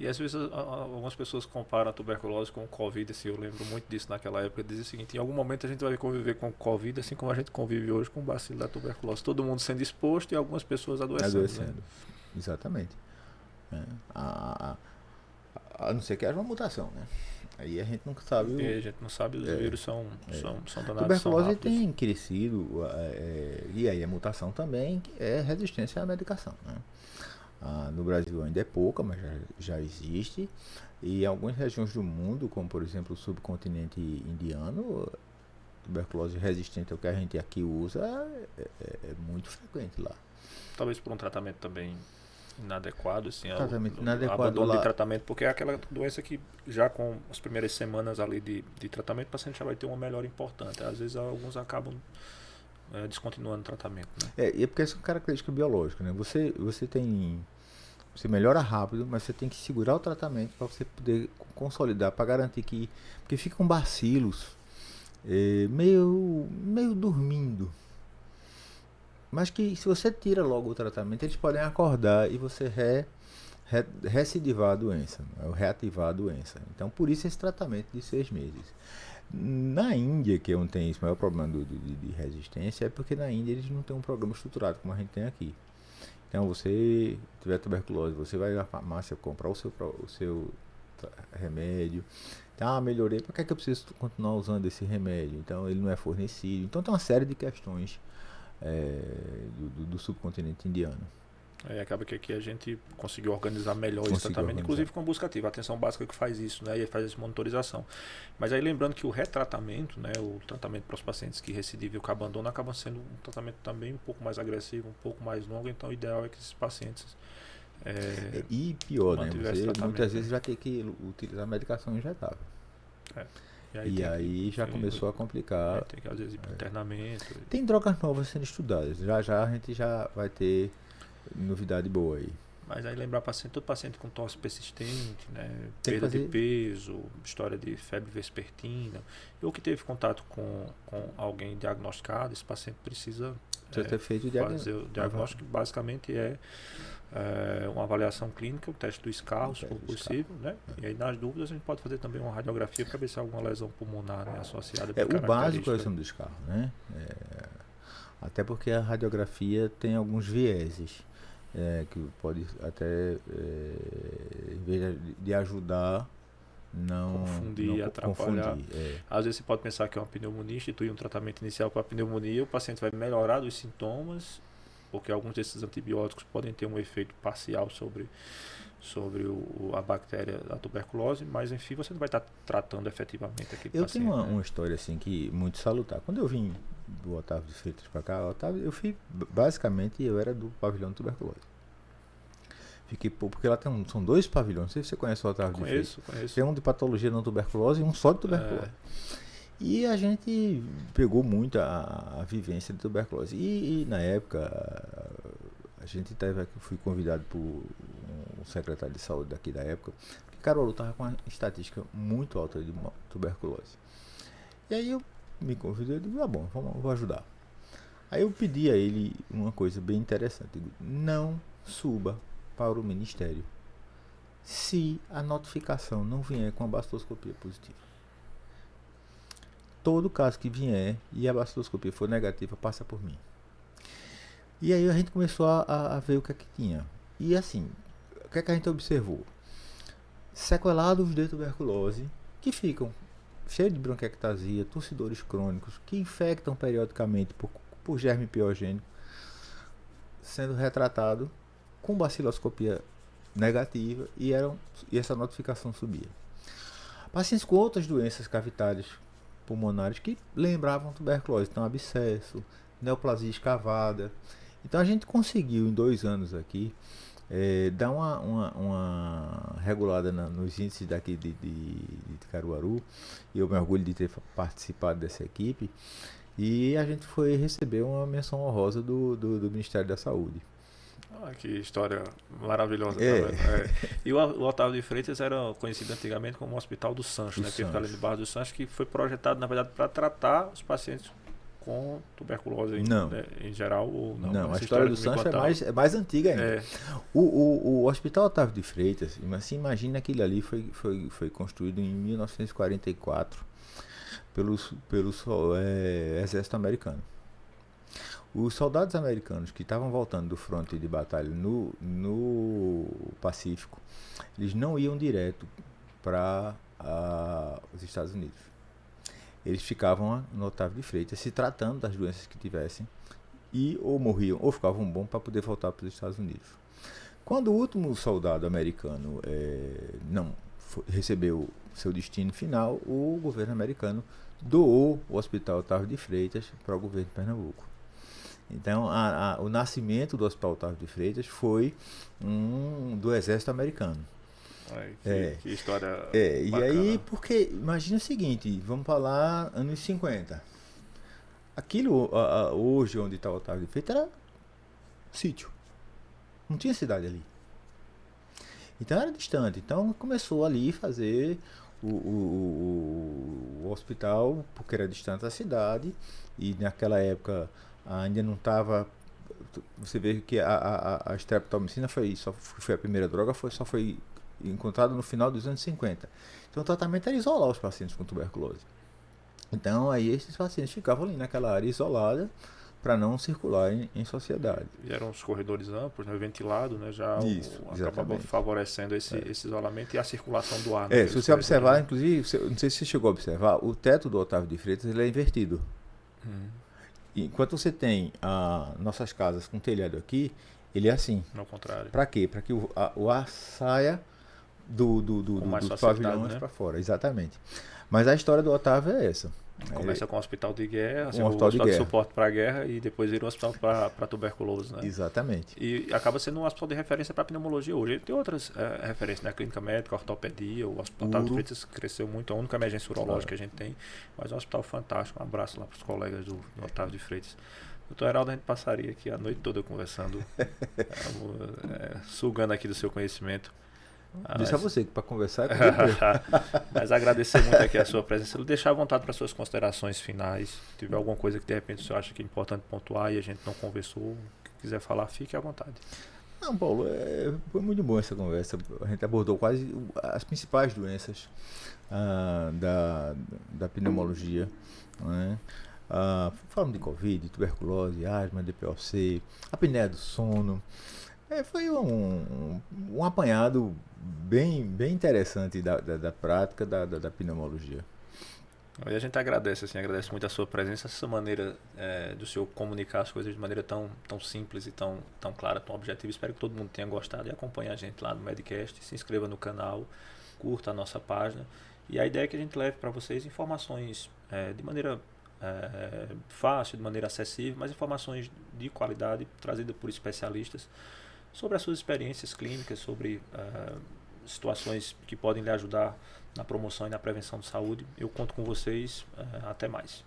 E às vezes algumas pessoas comparam a tuberculose com o Covid, assim, eu lembro muito disso naquela época, dizia o seguinte: em algum momento a gente vai conviver com o Covid, assim como a gente convive hoje com o bacilo da tuberculose, todo mundo sendo exposto e algumas pessoas adoecendo. Né? Exatamente. A não ser que haja uma mutação, né? Aí a gente nunca sabe. A gente não sabe, os vírus são danados. A tuberculose tem crescido, e aí a mutação também é resistência à medicação, né? No Brasil ainda é pouca, mas já existe. E em algumas regiões do mundo, como por exemplo o subcontinente indiano, tuberculose resistente ao que a gente aqui usa é muito frequente lá. Talvez por um tratamento também inadequado, assim, inadequado abandono de tratamento, porque é aquela doença que já com as primeiras semanas ali de tratamento, o paciente já vai ter uma melhora importante. Às vezes alguns acabam descontinuando o tratamento, né? E é porque essa é uma característica biológica, né? Você melhora rápido, mas você tem que segurar o tratamento para você poder consolidar, para garantir que... Porque ficam bacilos meio dormindo. Mas que se você tira logo o tratamento, eles podem acordar e você recidivar a doença, reativar a doença. Então, por isso esse tratamento de 6 meses. Na Índia, que é onde tem esse maior problema de resistência, é porque na Índia eles não têm um programa estruturado como a gente tem aqui. Então, você tiver tuberculose, você vai à farmácia comprar o seu remédio. Então, melhorei, para que eu preciso continuar usando esse remédio? Então, ele não é fornecido. Então, tem uma série de questões do subcontinente indiano. Acaba que aqui a gente conseguiu organizar melhor esse tratamento, inclusive com a busca ativa, a atenção básica que faz isso, né, e faz essa monitorização. Mas aí lembrando que o retratamento, né, o tratamento para os pacientes que recidivam e que abandonam, acaba sendo um tratamento também um pouco mais agressivo, um pouco mais longo, então o ideal é que esses pacientes e pior, né, você muitas vezes vai ter que utilizar medicação injetável. E aí já começou a complicar. Tem que às vezes ir para internamento. Tem drogas novas sendo estudadas, já a gente já vai ter novidade boa aí. Mas aí lembrar todo paciente com tosse persistente, né, perda de peso, história de febre vespertina, ou que teve contato com alguém diagnosticado, esse paciente precisa Precisa ter feito o fazer o diagnóstico, que basicamente é uma avaliação clínica, o teste do Scar, se for possível, né? E aí nas dúvidas a gente pode fazer também uma radiografia para ver se há alguma lesão pulmonar, né, associada. O básico é o exame do Scar, né? Até porque a radiografia tem alguns vieses que pode até, em vez de ajudar, não confundir e atrapalhar. Às vezes você pode pensar que é uma pneumonia, instituir um tratamento inicial para a pneumonia, o paciente vai melhorar dos sintomas, porque alguns desses antibióticos podem ter um efeito parcial sobre a bactéria da tuberculose, mas enfim, você não vai estar tratando efetivamente aquele paciente. Eu tenho uma história assim que muito salutar. Quando eu vim do Otávio de Freitas para cá, eu fui, basicamente, eu era do pavilhão de tuberculose. Fiquei, porque lá são 2 pavilhões, não sei se você conhece o Otávio de Freitas. Conheço. Tem um de patologia não tuberculose e um só de tuberculose. E a gente pegou muito a vivência de tuberculose. E na época, a gente fui convidado por um secretário de saúde daqui da época, que Caruaru estava com uma estatística muito alta de tuberculose. E aí eu me convidou e disse, bom, vou ajudar. Aí eu pedi a ele uma coisa bem interessante. Eu digo, não suba para o Ministério se a notificação não vier com a baciloscopia positiva. Todo caso que vier e a baciloscopia for negativa, passa por mim. E aí a gente começou a ver o que é que tinha. E assim, o que é que a gente observou? Sequelados de tuberculose que ficam cheios de bronquiectasia, tossidores crônicos, que infectam periodicamente por germe piogênico, sendo retratado com baciloscopia negativa e essa notificação subia. Pacientes com outras doenças cavitárias pulmonares que lembravam tuberculose, então abscesso, neoplasia escavada. Então a gente conseguiu em 2 anos aqui dar uma regulada nos índices daqui de Caruaru, e eu me orgulho de ter participado dessa equipe, e a gente foi receber uma menção honrosa do Ministério da Saúde. Que história maravilhosa. E o Otávio de Freitas era conhecido antigamente como o Hospital do Sancho, né? Que fica ali no bairro do Sancho, que foi projetado, na verdade, para tratar os pacientes com tuberculose em geral. Ou não? Não, a história do Sancho é mais antiga ainda. O Hospital Otávio de Freitas, assim, imagina, aquilo ali foi construído em 1944 pelo exército americano. Os soldados americanos que estavam voltando do fronte de batalha no Pacífico, eles não iam direto para os Estados Unidos. Eles ficavam no Otávio de Freitas se tratando das doenças que tivessem, e ou morriam ou ficavam bons para poder voltar para os Estados Unidos. Quando o último soldado americano recebeu seu destino final, o governo americano doou o Hospital Otávio de Freitas para o governo de Pernambuco. Então, o nascimento do Hospital Otávio de Freitas foi do exército americano. Que história bacana. E aí, porque imagina o seguinte, vamos falar anos 50. Aquilo, hoje, onde está o Otávio de Freitas, era sítio. Não tinha cidade ali. Então era distante. Então começou ali fazer o hospital, porque era distante da cidade, e naquela época ainda não estava. Você vê que a streptomicina só foi a primeira droga, só foi encontrada no final dos anos 50. Então o tratamento era isolar os pacientes com tuberculose. Então aí esses pacientes ficavam ali naquela área isolada para não circularem em sociedade. E eram os corredores amplos, né, ventilado, né, já acabava favorecendo esse isolamento e a circulação do ar. Se você observar, inclusive, não sei se você chegou a observar, o teto do Otávio de Freitas ele é invertido. Enquanto você tem nossas casas com telhado aqui, ele é assim. Ao contrário. Para quê? Para que o ar saia dos pavilhões, né, para fora. Exatamente. Mas a história do Otávio é essa. Começa com o hospital de guerra, o hospital de suporte para a guerra, e depois vira um hospital para tuberculose, né? Exatamente. E acaba sendo um hospital de referência para pneumologia hoje. Ele tem outras referências, né? Clínica médica, ortopedia, o Hospital Otávio de Freitas cresceu muito, a única emergência urológica que a gente tem, mas é um hospital fantástico. Um abraço lá para os colegas do Otávio de Freitas. Doutor Heraldo, a gente passaria aqui a noite toda conversando, sugando aqui do seu conhecimento. Disse a você que para conversar é com Mas agradecer muito aqui a sua presença. Deixar à vontade para suas considerações finais. Se tiver alguma coisa que de repente você acha que é importante pontuar e a gente não conversou, quiser falar, fique à vontade. Não, Paulo, foi muito bom essa conversa. A gente abordou quase as principais doenças da pneumologia, né? Falando de Covid, tuberculose, asma, DPOC, apneia do sono. Foi um apanhado bem interessante da prática da pneumologia. E a gente agradece muito a sua presença, essa maneira do senhor comunicar as coisas de maneira tão simples e tão clara, tão objetiva. Espero que todo mundo tenha gostado e acompanhe a gente lá no Medcast, se inscreva no canal, curta a nossa página. E a ideia é que a gente leve para vocês informações de maneira fácil, de maneira acessível, mas informações de qualidade trazidas por especialistas sobre as suas experiências clínicas, sobre situações que podem lhe ajudar na promoção e na prevenção de saúde. Eu conto com vocês. Até mais.